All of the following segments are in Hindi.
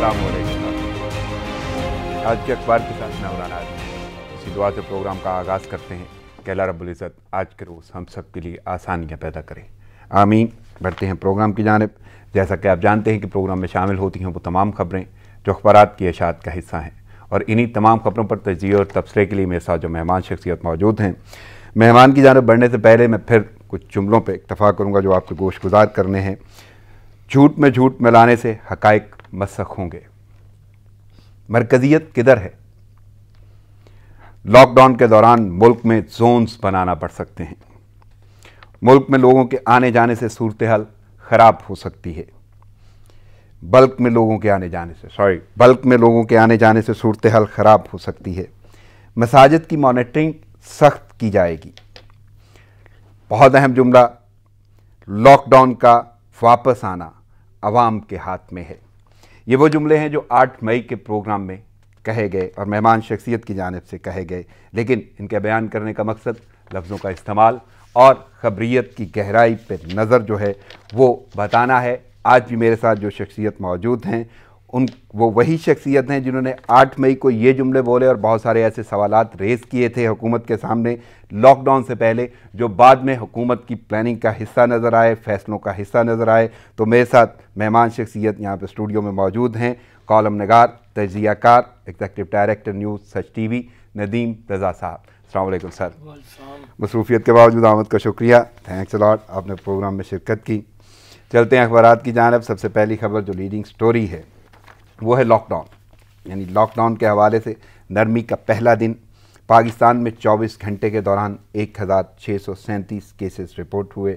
अस्सलाम वालेकुम। आज के अखबार के साथ मैं उराना इसी दुआ से प्रोग्राम का आगाज़ करते हैं कि अल्लाह रब्बुल इज़्ज़त आज के रोज़ हम सब के लिए आसानियाँ पैदा करें, आमीन। बढ़ते हैं प्रोग्राम की जानिब। जैसा कि आप जानते हैं कि प्रोग्राम में शामिल होती हैं वो तमाम ख़बरें जो अखबारात की इशाअत का हिस्सा हैं, और इन्हीं तमाम ख़बरों पर तज्ज़िया और तबसरे के लिए मेरे साथ जो मेहमान शख्सियत मौजूद हैं। मेहमान की जानिब बढ़ने से पहले मैं फिर कुछ जुमलों पर इक्तफ़ा करूँगा जो आपके गोशगुजार करने हैं। झूठ में झूठ मिलाने से हक़ाइक़ मसख़ होंगे। मरकज़ियत किधर है? लॉकडाउन के दौरान मुल्क में जोन्स बनाना पड़ सकते हैं। मुल्क में लोगों के आने जाने से सूरत हाल ख़राब हो सकती है। बल्क में लोगों के आने जाने से सूरत हाल ख़राब हो सकती है। मसाजिद की मॉनिटरिंग सख्त की जाएगी। बहुत अहम जुमला, लॉकडाउन का वापस आना अवाम के हाथ में है। ये वो जुमले हैं जो 8 मई के प्रोग्राम में कहे गए और मेहमान शख्सियत की जानिब से कहे गए, लेकिन इनके बयान करने का मकसद लफ्ज़ों का इस्तेमाल और ख़बरियत की गहराई पर नज़र जो है वो बताना है। आज भी मेरे साथ जो शख्सियत मौजूद हैं वो वही शख्सियत हैं जिन्होंने 8 मई को ये जुमले बोले और बहुत सारे ऐसे सवालात रेज़ किए थे हुकूमत के सामने लॉकडाउन से पहले, जो बाद में हुकूमत की प्लानिंग का हिस्सा नज़र आए, फ़ैसलों का हिस्सा नज़र आए। तो मेरे साथ मेहमान शख्सियत यहाँ पे स्टूडियो में मौजूद हैं। कॉलम नगार, तज्ज़ियाकार, एग्जीक्यूटिव डायरेक्टर न्यूज़ सच TV नदीम रज़ा साहब। अस्सलाम वालेकुम सर। मसरूफ़ियत के बावजूद आमद का शुक्रिया, थैंक्स अ लॉट, आपने प्रोग्राम में शिरकत की। चलते हैं अखबारात की जानिब। सबसे पहली खबर जो लीडिंग स्टोरी है वो है लॉकडाउन, यानी लॉकडाउन के हवाले से नरमी का पहला दिन। पाकिस्तान में 24 घंटे के दौरान 1637 केसेस रिपोर्ट हुए।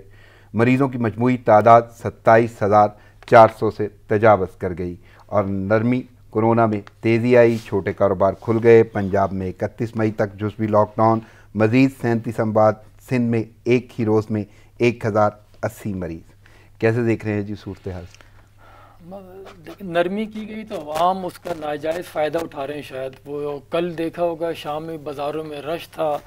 मरीज़ों की मजमूई तादाद 27,400 से तजावज़ कर गई और नरमी कोरोना में तेज़ी आई। छोटे कारोबार खुल गए। पंजाब में 31 मई तक जुज़वी लॉकडाउन। मज़ीद 37 अमवात। सिंध में एक ही रोज़ में 1080 मरीज़। कैसे देख रहे हैं जी सूरत हाल? नरमी की गई तो अवाम उसका नाजायज़ फ़ायदा उठा रहे हैं। शायद वो कल देखा होगा शाम में बाज़ारों में रश था,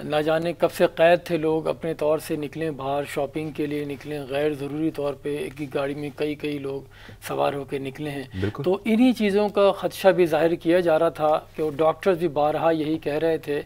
ना जाने कब से क़ैद थे लोग, अपने तौर से निकलें बाहर शॉपिंग के लिए, निकलें गैर ज़रूरी तौर पे एक ही गाड़ी में कई लोग सवार होकर निकले हैं। तो इन्हीं चीज़ों का ख़दशा भी ज़ाहिर किया जा रहा था कि वो डॉक्टर्स भी बारहा यही कह रहे थे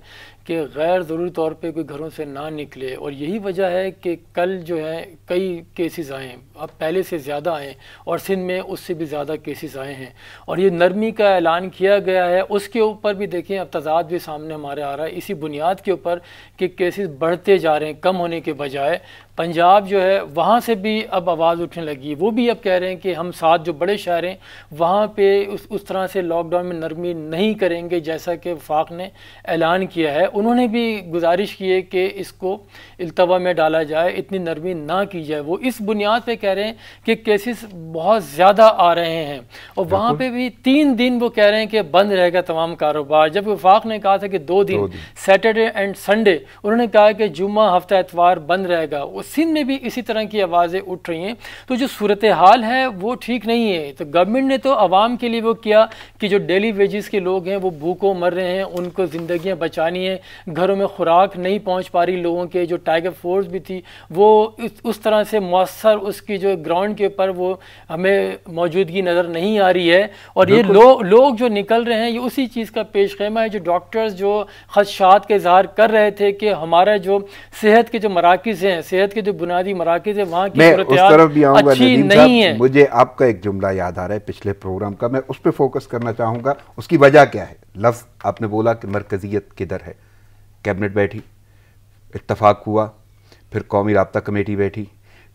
कि गैर ज़रूरी तौर पे कोई घरों से ना निकले, और यही वजह है कि कल जो है कई केसेस आए हैं, अब पहले से ज़्यादा आए और सिंध में उससे भी ज़्यादा केसेस आए हैं। और ये नरमी का ऐलान किया गया है, उसके ऊपर भी देखें अब तज़ाद भी सामने हमारे आ रहा है इसी बुनियाद के ऊपर कि केसेस बढ़ते जा रहे हैं कम होने के बजाय। पंजाब जो है वहाँ से भी अब आवाज़ उठने लगी, वो भी अब कह रहे हैं कि हम 7 जो बड़े शहर हैं वहाँ पे उस तरह से लॉकडाउन में नरमी नहीं करेंगे जैसा कि वफाक ने ऐलान किया है। उन्होंने भी गुजारिश की है कि इसको इल्तवा में डाला जाए, इतनी नरमी ना की जाए। वो इस बुनियाद पे कह रहे हैं कि केसेस बहुत ज़्यादा आ रहे हैं और वहाँ पे भी 3 दिन वो कह रहे हैं कि बंद रहेगा तमाम कारोबार, जब वफाक ने कहा था कि 2 दिन सैटरडे एंड संडे, उन्होंने कहा कि जुम्मा हफ्ता एतवार बंद रहेगा। सिंध में भी इसी तरह की आवाज़ें उठ रही हैं। तो जो सूरत हाल है वो ठीक नहीं है। तो गवर्नमेंट ने तो आवाम के लिए वो किया कि जो डेली वेजेस के लोग हैं वो भूखों मर रहे हैं, उनको ज़िंदगियाँ बचानी है, घरों में खुराक नहीं पहुँच पा रही लोगों के। जो टाइगर फोर्स भी थी वो उस तरह से मौसर उसकी जो ग्राउंड के ऊपर वो हमें मौजूदगी नज़र नहीं आ रही है। और ये लोग जो निकल रहे हैं ये उसी चीज़ का पेश खेमा है। जो डॉक्टर्स जो खदशात का इजहार कर रहे थे कि हमारा जो सेहत के जो मराकिज़ हैं, सेहत के जो बुनियादी मराकिज़ है वहाँ की सूरत अच्छी नहीं है। मुझे आपका एक जुमला याद आ रहा है पिछले प्रोग्राम का, मैं उस पर फोकस करना चाहूँगा। उसकी वजह क्या है? लफ्ज़ आपने बोला कि मरकज़ियत किधर है। कैबिनेट बैठी, इत्तफाक हुआ, फिर कौमी राब्ता कमेटी बैठी,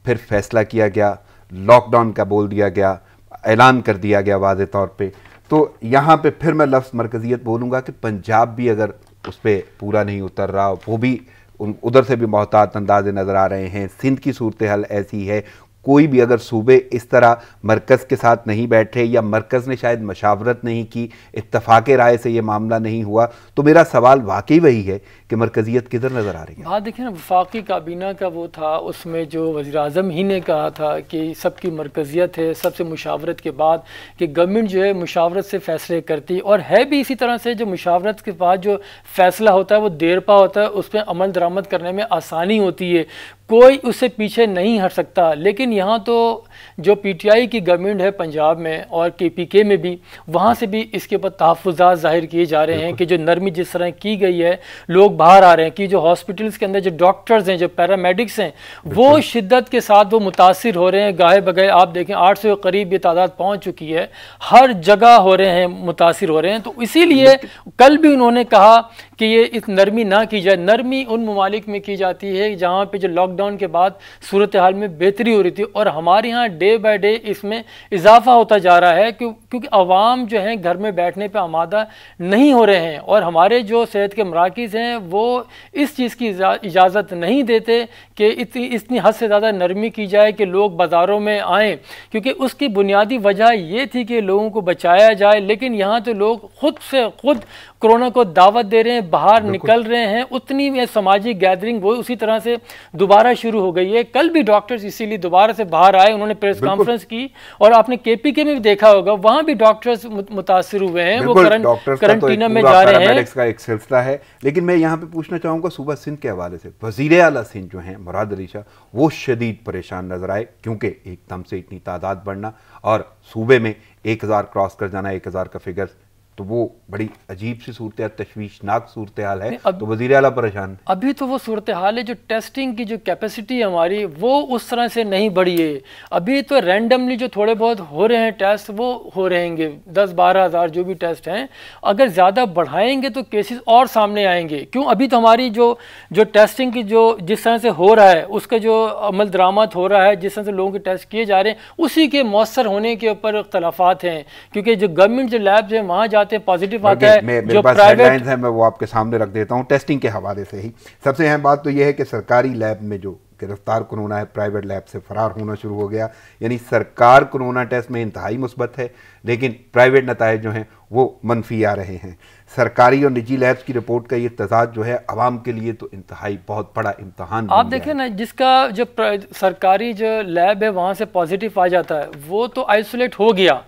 फिर फैसला किया गया, लॉकडाउन का बोल दिया गया, ऐलान कर दिया गया वाज़े तौर पे। तो यहाँ पे फिर मैं लफ्ज़ मरकज़ियत बोलूँगा कि पंजाब भी अगर उस पर पूरा नहीं उतर रहा, वो भी उधर से भी मोहतात अंदाजे नज़र आ रहे हैं। सिंध की सूरत हाल ऐसी है, कोई भी अगर सूबे इस तरह मरकज़ के साथ नहीं बैठे या मरकज़ ने शायद मशावरत नहीं की, इत्तफाक़ राय से ये मामला नहीं हुआ, तो मेरा सवाल वाकई वही है कि मरकज़ियत किधर नज़र आ रही है? हाँ देखिए ना, वफाकी काबीना का वो था, उसमें जो वज़ीर-ए-आज़म ही ने कहा था कि सबकी मरकज़ियत है, सबसे मुशावरत के बाद कि गवर्नमेंट जो है मुशावरत से फ़ैसले करती, और है भी इसी तरह से। जो मुशावरत के बाद जो फ़ैसला होता है वो देर पा होता है, उस पर अमल दरामद करने में आसानी होती है। कोई उससे पीछे नहीं हट सकता। लेकिन यहाँ तो जो पीटीआई की गवर्नमेंट है पंजाब में और केपीके में भी, वहाँ से भी इसके ऊपर तहफ़्फ़ुज़ात ज़ाहिर किए जा रहे हैं कि जो नरमी जिस तरह की गई है, लोग बाहर आ रहे हैं कि जो हॉस्पिटल्स के अंदर जो डॉक्टर्स हैं, जो पैरामेडिक्स हैं, वो शिद्दत के साथ वो मुतासिर हो रहे हैं। गाहे बगैर आप देखें 800 के करीब ये तादाद पहुँच चुकी है, हर जगह हो रहे हैं, मुतासिर हो रहे हैं। तो इसीलिए कल भी उन्होंने कहा कि ये इस नरमी ना की जाए। नरमी उन ममालिक में की जाती है जहाँ पे जो लॉकडाउन के बाद सूरत हाल में बेहतरी हो रही थी, और हमारे यहाँ डे बाय डे इसमें इजाफा होता जा रहा है क्योंकि अवाम जो है घर में बैठने पे आमादा नहीं हो रहे हैं, और हमारे जो सेहत के मराकिज़ हैं वो इस चीज़ की इजाज़त नहीं देते कि इतनी हद से ज़्यादा नरमी की जाए कि लोग बाज़ारों में आएँ, क्योंकि उसकी बुनियादी वजह ये थी कि लोगों को बचाया जाए। लेकिन यहाँ तो लोग खुद से खुद कोरोना को दावत दे रहे हैं, बाहर निकल रहे हैं, उतनी में समाजी गैदरिंग वो उसी तरह से दोबारा शुरू हो गई है। कल भी डॉक्टर्स इसीलिए दोबारा से बाहर आए, उन्होंने प्रेस कॉन्फ्रेंस की, और आपने केपीके में भी देखा होगा, वहां भी डॉक्टर्स मुतासिर हुए हैं, वो क्वारंटीना में जा रहे हैं। का एक सिलसिला है। लेकिन मैं यहाँ पे पूछना चाहूंगा सूबा सिंध के हवाले से, वजीर आला सिंध जो हैं मुराद अली शाह, वो शदीद परेशान नजर आए, क्योंकि एकदम से इतनी तादाद बढ़ना और सूबे में 1000 क्रॉस कर जाना, 1000 का फिगर, तो वो बड़ी अजीब सी सूरत हाल, तशवीशनाक सूरत हाल है। तो वज़ीर आला परेशान है। अभी तो वो सूरत हाल है, जो टेस्टिंग की जो कैपेसिटी है हमारी, वो उस तरह से नहीं बढ़ी है। अभी तो रैंडमली जो थोड़े बहुत हो रहे हैं टेस्ट, वो हो रहेंगे 10-12 हज़ार जो भी टेस्ट हैं। अगर ज़्यादा बढ़ाएंगे तो केसेस और सामने आएंगे। क्यों? अभी तो हमारी जो टेस्टिंग की जो जिस तरह से हो रहा है, उसका जो अमल दरामद हो रहा है, जिस तरह से लोगों के टेस्ट किए जा रहे हैं, उसी के मौसर होने के ऊपर इख्तलाफात हैं। क्योंकि जो गवर्नमेंट जो लैब्स हैं वहाँ जाते पॉजिटिव आता है, जो प्राइवेट है मैं वो आपके सामने रख देता हूं। टेस्टिंग के हवाले से ही सबसे अहम बात तो यह है कि सरकारी लैब में जो गिरफ्तार कोरोना है, प्राइवेट लैब से फरार होना शुरू हो गया। यानी सरकार कोरोना टेस्ट में इंतहाई मुस्बत है, लेकिन प्राइवेट नताइज जो हैं वो मनफी आ रहे हैं। सरकारी और निजी लैब्स की रिपोर्ट का ये तजाद जो है आवाम के लिए तो इंतहाई बहुत बड़ा इम्तहान। आप देखें ना, जिसका जो सरकारी जो लैब है वहाँ से पॉजिटिव आ जाता है, वो तो आइसोलेट हो गया,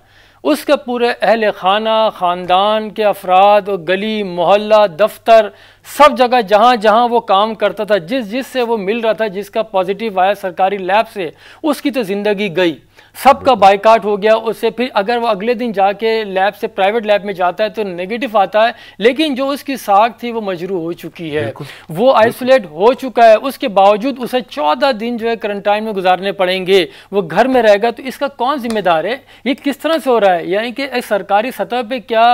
उसका पूरे अहल खाना, ख़ानदान के अफराद और गली मोहल्ला दफ्तर सब जगह जहाँ जहाँ वो काम करता था, जिससे वो मिल रहा था, जिसका पॉजिटिव आया सरकारी लैब से, उसकी तो ज़िंदगी गई, सबका बाइकाट हो गया। उससे फिर अगर वो अगले दिन जाके लैब से प्राइवेट लैब में जाता है तो नेगेटिव आता है, लेकिन जो उसकी साख थी वो मजरू हो चुकी है, वो आइसोलेट हो चुका है। उसके बावजूद उसे 14 दिन जो है क्वारंटाइन में गुजारने पड़ेंगे, वो घर में रहेगा। तो इसका कौन जिम्मेदार है? ये किस तरह से हो रहा है? यानी कि सरकारी सतह पे क्या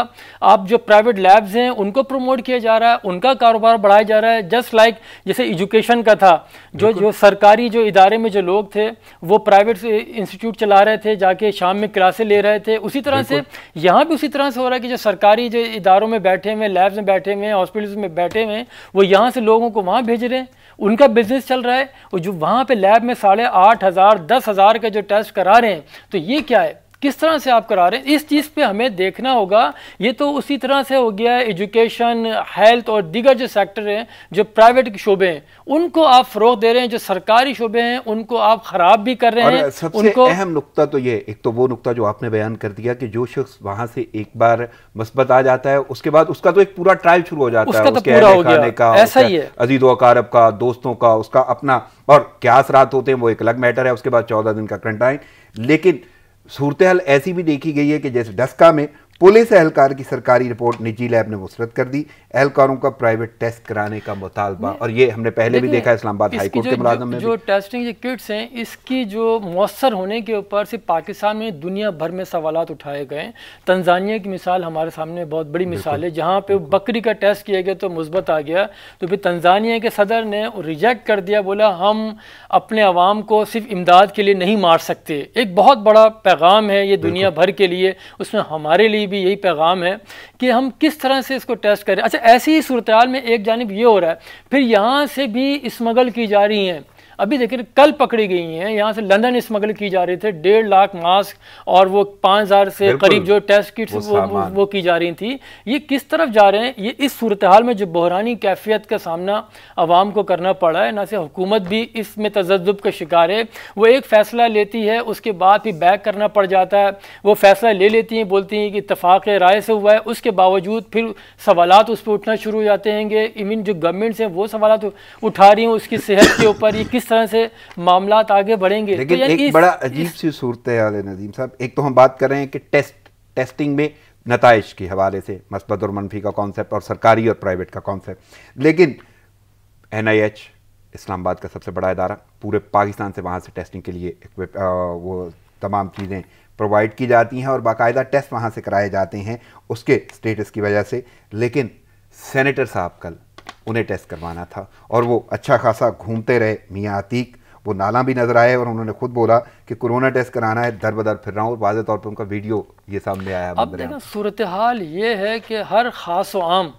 आप जो प्राइवेट लैब्स हैं उनको प्रमोट किया जा रहा है, उनका कारोबार बढ़ाया जा रहा है? जस्ट लाइक जैसे एजुकेशन का था, जो सरकारी जो इदारे में जो लोग थे वो प्राइवेट इंस्टीट्यूट चला रहे थे, जाके शाम में क्लासें ले रहे थे, उसी तरह से यहाँ भी उसी तरह से हो रहा है कि जो सरकारी जो इदारों में बैठे हुए, लैब्स में बैठे हुए, हॉस्पिटल्स में बैठे हुए, वो यहाँ से लोगों को वहाँ भेज रहे हैं, उनका बिजनेस चल रहा है। और जो वहाँ पे लैब में 8,500 10,000 का जो टेस्ट करा रहे हैं, तो ये क्या है? किस तरह से आप करा रहे हैं? इस चीज़ पे हमें देखना होगा। ये तो उसी तरह से हो गया है, एजुकेशन, हेल्थ और दीगर जो सेक्टर हैं, जो प्राइवेट के शोबे हैं, उनको आप फ़रोग़ दे रहे हैं, जो सरकारी शोबे हैं उनको आप ख़राब भी कर रहे हैं। सबसे उनको अहम नुक्ता तो ये, एक तो वो नुक्ता जो आपने बयान कर दिया कि जो शख्स वहाँ से एक बार मुस्बत आ जाता है, उसके बाद उसका तो एक पूरा ट्रायल शुरू हो जाता है, उसका पूरा हो गया, ऐसा ही है, अजीज़ व अकारब का, दोस्तों का, उसका अपना, और क्या असरात होते हैं वो एक अलग मैटर है। उसके बाद 14 दिन का क्वारंटाइन। लेकिन सूरत हाल ऐसी भी देखी गई है कि जैसे डस्का में पुलिस एहलकार की सरकारी रिपोर्ट निजी लैब ने मुस्तरद कर दी, एहलकारों का प्राइवेट टेस्ट कराने का मुतालबा। और ये हमने पहले भी देखा है इस्लामाबाद हाई कोर्ट के मुलाजम में जो टेस्टिंग किट्स हैं, इसकी जो मौसर होने के ऊपर सिर्फ पाकिस्तान में दुनिया भर में सवालात उठाए गए। तंजानिया की मिसाल हमारे सामने बहुत बड़ी मिसाल है, जहाँ पे बकरी का टेस्ट किया गया तो मुस्बत आ गया, तो फिर तंजानिया के सदर ने रिजेक्ट कर दिया, बोला हम अपने अवाम को सिर्फ इमदाद के लिए नहीं मार सकते। एक बहुत बड़ा पैगाम है ये दुनिया भर के लिए, उसमें हमारे लिए भी यही पैगाम है कि हम किस तरह से इसको टेस्ट करें। अच्छा, ऐसी ही सूरत हाल में एक जानिब ये हो रहा है, फिर यहाँ से भी स्मगल की जा रही हैं। अभी देखिए कल पकड़ी गई हैं, यहाँ से लंदन स्मगल की जा रही थे, 1.5 लाख मास्क और वो 5,000 से करीब जो टेस्ट किट्स वो की जा रही थी। ये किस तरफ जा रहे हैं? ये इस सूरत हाल में जो बहरानी कैफियत का सामना आवाम को करना पड़ा है, ना से हुकूमत भी इसमें तजद्दुब का शिकार है। वो एक फ़ैसला लेती है, उसके बाद फिर बैक करना पड़ जाता है। वो फ़ैसला ले लेती हैं, बोलती हैं कि इत्तफाक़ राय से हुआ है, उसके बावजूद फिर सवालात उस पर उठना शुरू हो जाते हैं। इवन जो गवर्नमेंट्स हैं वो सवालात उठा रही हैं उसकी सेहत के ऊपर। ये किस जिस तरह से मामलात आगे बढ़ेंगे। लेकिन तो एक बड़ा अजीब सी सूरत हाल है नदीम साहब। एक तो हम बात कर रहे हैं कि टेस्टिंग में नताइज के हवाले से मस्बत और मनफी का कॉन्सेप्ट और सरकारी और प्राइवेट का कॉन्सेप्ट, लेकिन NIH इस्लामाबाद का सबसे बड़ा इदारा, पूरे पाकिस्तान से वहाँ से टेस्टिंग के लिए वो तमाम चीज़ें प्रोवाइड की जाती हैं और बाकायदा टेस्ट वहाँ से कराए जाते हैं उसके स्टेटस की वजह से। लेकिन सेनेटर साहब कल उन्हें टेस्ट करवाना था और वो अच्छा खासा घूमते रहे मियाँ अतीक, वो नाला भी नजर आए और उन्होंने खुद बोला कि कोरोना टेस्ट कराना है, दर बदर फिर रहा हूँ। वाज़े तौर पर उनका वीडियो ये सामने आया। अब देखो सूरत हाल ये है कि हर खास व आम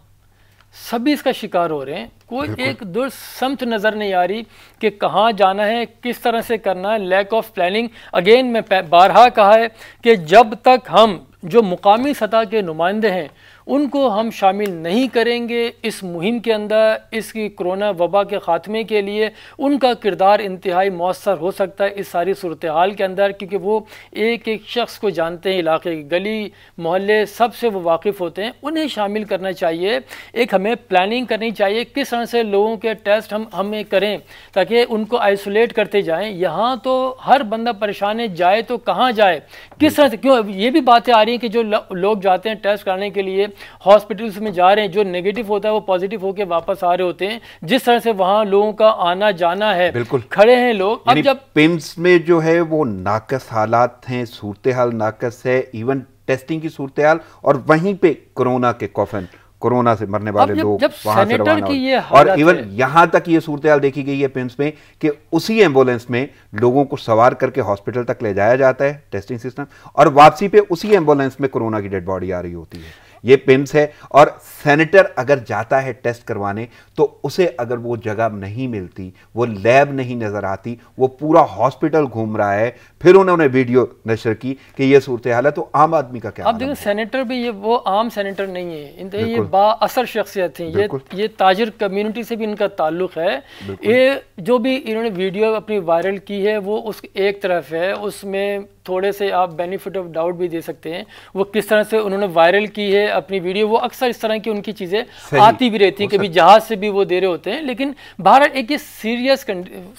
सभी इसका शिकार हो रहे हैं। कोई एक दुर्समत नज़र नहीं आ रही कि कहाँ जाना है, किस तरह से करना है। Lack of planning. अगेन मैं बारहा कहा है कि जब तक हम जो मुकामी सतह के नुमाइंदे हैं उनको हम शामिल नहीं करेंगे इस मुहिम के अंदर, इसकी कोरोना वबा के ख़ात्मे के लिए उनका किरदार इंतहाई मौसर हो सकता है इस सारी सूरत हाल के अंदर, क्योंकि वो एक एक शख्स को जानते हैं, इलाके की गली मोहल्ले सब से वो वाकिफ़ होते हैं। उन्हें शामिल करना चाहिए। एक हमें प्लानिंग करनी चाहिए किस तरह से लोगों के टेस्ट हमें करें ताकि उनको आइसोलेट करते जाएँ। यहाँ तो हर बंदा परेशान है, जाए तो कहाँ जाए, किस तरह से। क्यों ये भी बातें आ रही हैं कि जो लोग जाते हैं टेस्ट कराने के लिए हॉस्पिटल्स में जा रहे हैं, जो नेगेटिव होता है वो पॉजिटिव होकर वापस आ रहे होते हैं। जिस तरह से वहां लोगों का आना जाना है, बिल्कुल खड़े हैं लोग। अब जब पिम्स में जो है वो नाकस हालात हैं, सूरत हाल नाकस है, इवन टेस्टिंग की सूरत हाल, और वहीं पे कोरोना के कॉफन, कोरोना से मरने वाले लोग वहां से रवाना हुए। और इवन यहां तक ये सूरत हाल देखी गई है पिम्स में कि उसी एम्बुलेंस में लोगों को सवार करके हॉस्पिटल तक ले जाया जाता है टेस्टिंग सिस्टम, और वापसी पे उसी एम्बुलेंस में कोरोना की डेड बॉडी आ रही होती है। ये पिम्स है। और सेनेटर अगर जाता है टेस्ट करवाने तो उसे अगर वो जगह नहीं मिलती, वो लैब नहीं नजर आती, वो पूरा हॉस्पिटल घूम रहा है, फिर उन्होंने वीडियो नशर की कि ये सूरत हाल है, तो आम आदमी का क्या? अब देखो सेनेटर भी ये वो आम सेनेटर नहीं है, ये बाअसर शख्सियत हैं, ये ताजिर कम्युनिटी से भी इनका ताल्लुक है। ये जो भी इन्होंने वीडियो अपनी वायरल की है वो उस एक तरफ है, उसमें थोड़े से आप बेनिफिट ऑफ डाउट भी दे सकते हैं। वो किस तरह से उन्होंने वायरल की है अपनी वीडियो, वो अक्सर इस तरह की उनकी चीज़ें आती भी रहती हैं, कभी जहाज से भी वो दे रहे होते हैं। लेकिन भारत एक ये सीरियस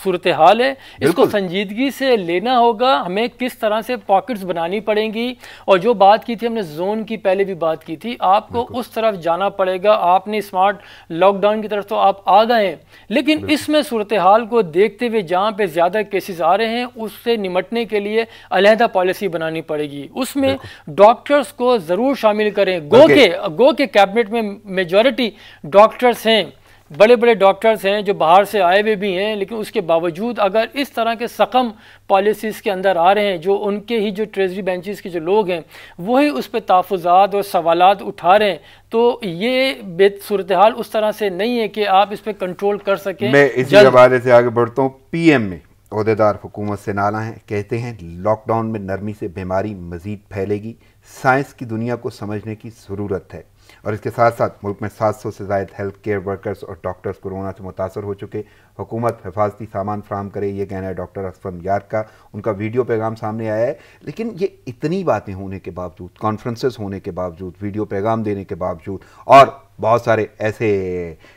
सूरत हाल है, इसको संजीदगी से लेना होगा। हमें किस तरह से पॉकेट्स बनानी पड़ेंगी, और जो बात की थी हमने जोन की पहले भी बात की थी, आपको उस तरफ जाना पड़ेगा। आपने स्मार्ट लॉकडाउन की तरफ तो आप आ गए हैं, लेकिन इसमें सूरत हाल को देखते हुए जहाँ पे ज़्यादा केसेस आ रहे हैं उससे निमटने के लिए अलहदा पॉलिसी बनानी पड़ेगी। उसमें डॉक्टर्स को ज़रूर शामिल करें। गो के कैबिनेट में मेजॉरिटी डॉक्टर्स हैं, बड़े बड़े डॉक्टर्स हैं जो बाहर से आए हुए भी हैं, लेकिन उसके बावजूद अगर इस तरह के सकम पॉलिसीज़ के अंदर आ रहे हैं, जो उनके ही जो ट्रेजरी बेंचेस के जो लोग हैं वही उस पर तहफ़्फ़ुज़ात और सवालात उठा रहे हैं, तो ये सूरत हाल उस तरह से नहीं है कि आप इस पर कंट्रोल कर सकें। मैं इसी हवाले से आगे बढ़ता हूँ। PM में ओहदेदार हुकूमत से नाला हैं, कहते हैं लॉकडाउन में नरमी से बीमारी मज़ीद फैलेगी, साइंस की दुनिया को समझने की ज़रूरत है। और इसके साथ साथ मुल्क में 700 से ज़ायद हेल्थ केयर वर्कर्स और डॉक्टर्स कोरोना से मुतासर हो चुके। हुकूमत हिफाजती सामान फ्राहम करे, ये कहना है डॉक्टर असफर यार का। उनका वीडियो पैगाम सामने आया है। लेकिन ये इतनी बातें होने के बावजूद, कॉन्फ्रेंसेस होने के बावजूद, वीडियो पैगाम देने के बावजूद, और बहुत सारे ऐसे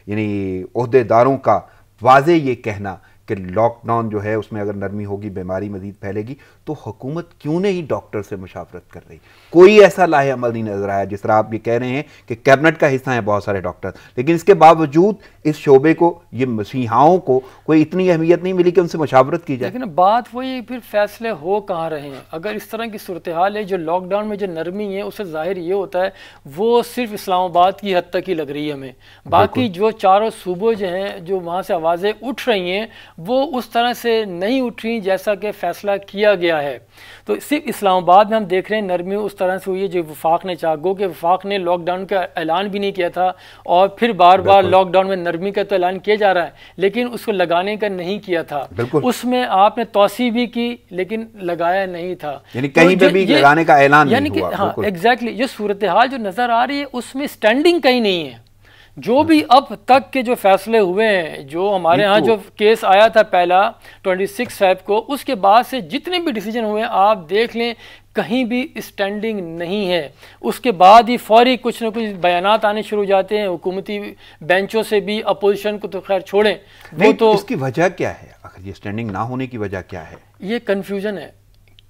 यानी ओहदेदारों का वाज़े ये कहना कि लॉकडाउन जो है उसमें अगर नरमी होगी बीमारी मजीद फैलेगी, तो हुकूमत क्यों नहीं डॉक्टर से मुशावरत कर रही? कोई ऐसा लाहे अमल नहीं नजर आया। जिस तरह आप ये कह रहे हैं कि कैबिनेट का हिस्सा है बहुत सारे डॉक्टर, लेकिन इसके बावजूद इस शोबे को, ये मसीहाओं को कोई इतनी अहमियत नहीं मिली कि उनसे मुशावरत की जाए। लेकिन बात वही, फिर फैसले हो कहाँ रहे हैं? अगर इस तरह की सूरत हाल है, जो लॉकडाउन में जो नरमी है उससे जाहिर ये होता है वो सिर्फ इस्लामाबाद की हद तक ही लग रही है हमें। बाकी जो चारों सूबों जो हैं, जो वहाँ से आवाज़ें उठ रही हैं, वो उस तरह से नहीं उठ रही जैसा कि फैसला किया गया है। तो सिर्फ इस्लामाबाद में हम देख रहे हैं नरमी उस तरह से हुई है जो वफाक ने चाहा। गो के वफाक ने लॉकडाउन का ऐलान भी नहीं किया था, और फिर बार बार लॉकडाउन में नरमी का तो ऐलान किया जा रहा है, लेकिन उसको लगाने का नहीं किया था। उसमें आपने तौसी भी की लेकिन लगाया नहीं था, यानी कहीं पे भी लगाने का ऐलान नहीं हुआ। हाँ एग्जैक्टली, ये सूरत हाल जो नजर आ रही है उसमें स्टैंडिंग कहीं नहीं है। जो भी अब तक के जो फैसले हुए हैं, जो हमारे यहाँ जो केस आया था पहला 26 फ़रवरी को, उसके बाद से जितने भी डिसीजन हुए आप देख लें, कहीं भी स्टैंडिंग नहीं है। उसके बाद ही फौरी कुछ न कुछ बयानात आने शुरू हो जाते हैं हुकूमती बेंचों से भी। अपोजिशन को तो खैर छोड़ें, वो तो इसकी वजह क्या है? आखिर ये स्टैंडिंग ना होने की वजह क्या है? ये कन्फ्यूजन है,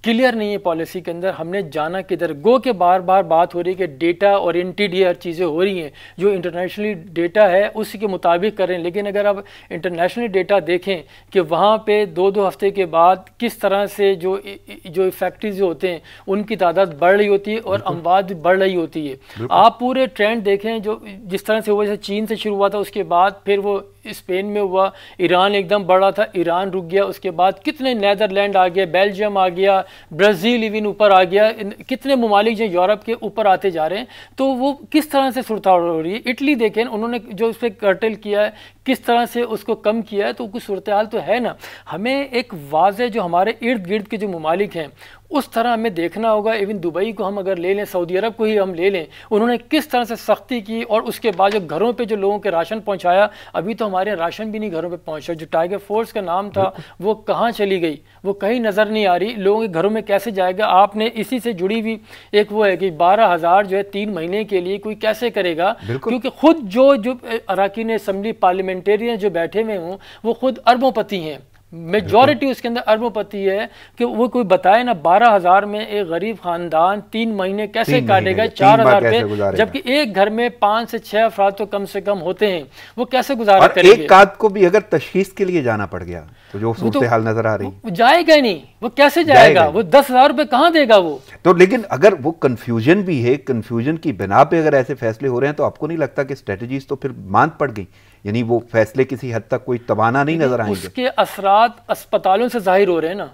क्लियर नहीं है पॉलिसी के अंदर। हमने जाना किधर, गो के बार बार बात हो रही है कि डेटा ओरिएंटेड ये हर चीज़ें हो रही हैं, जो इंटरनेशनली डेटा है उसी के मुताबिक कर रहे हैं। लेकिन अगर आप इंटरनेशनली डेटा देखें कि वहाँ पे 2-2 हफ्ते के बाद किस तरह से जो इफेक्टिव जो होते हैं उनकी तादाद बढ़ रही होती है और अमवात भी बढ़ रही होती है। आप पूरे ट्रेंड देखें जो जिस तरह से हुआ, जैसे चीन से शुरू हुआ था, उसके बाद फिर वो स्पेन में हुआ, ईरान एकदम बढ़ा था, ईरान रुक गया, उसके बाद कितने नीदरलैंड आ गया, बेल्जियम आ गया, ब्राज़ील इवन ऊपर आ गया, कितने ममालिक जो यूरोप के ऊपर आते जा रहे हैं। तो वो किस तरह से सूरत हो रही है। इटली देखें, उन्होंने जो उस पर कर्टेल किया है, किस तरह से उसको कम किया है, तो कुछ सूरत हाल तो है ना। हमें एक वाज़े जो हमारे इर्द गिर्द के जो ममालिक हैं उस तरह हमें देखना होगा। इवन दुबई को हम अगर ले लें, सऊदी अरब को ही हम ले लें, उन्होंने किस तरह से सख्ती की और उसके बाद जो घरों पे जो लोगों के राशन पहुंचाया। अभी तो हमारे राशन भी नहीं घरों पे पहुंचा। जो टाइगर फोर्स का नाम था वो कहाँ चली गई, वो कहीं नज़र नहीं आ रही। लोगों के घरों में कैसे जाएगा? आपने इसी से जुड़ी हुई एक वो है कि 12,000 जो है 3 महीने के लिए कोई कैसे करेगा? क्योंकि खुद जो अरकान असम्बली पार्लियामेंटेरियन जो बैठे हुए हों वो खुद अरबोंपति हैं, मेजॉरिटी उसके अंदर अरबोंपति है। कि वो कोई बताए ना 12,000 में एक गरीब खानदान 3 महीने कैसे काटेगा 4,000 रुपये, जबकि एक घर में 5 से 6 अफराद तो कम से कम होते हैं, वो कैसे गुजारा करेंगे? एक काद को भी अगर तशखीस के लिए जाना पड़ गया तो जो सूरत हाल नजर आ रही, जाएगा ही नहीं। वो कैसे जाएगा? वो 10,000 रुपये कहाँ देगा वो? तो लेकिन अगर वो कंफ्यूजन भी है, कंफ्यूजन की बिना पे अगर ऐसे फैसले हो रहे हैं तो आपको नहीं लगता कि स्ट्रेटजीज तो फिर मांद पड़ गई? यानी वो फैसले किसी हद तक कोई तवाना नहीं नजर आएंगे? उसके असरात अस्पतालों से जाहिर हो रहे हैं ना।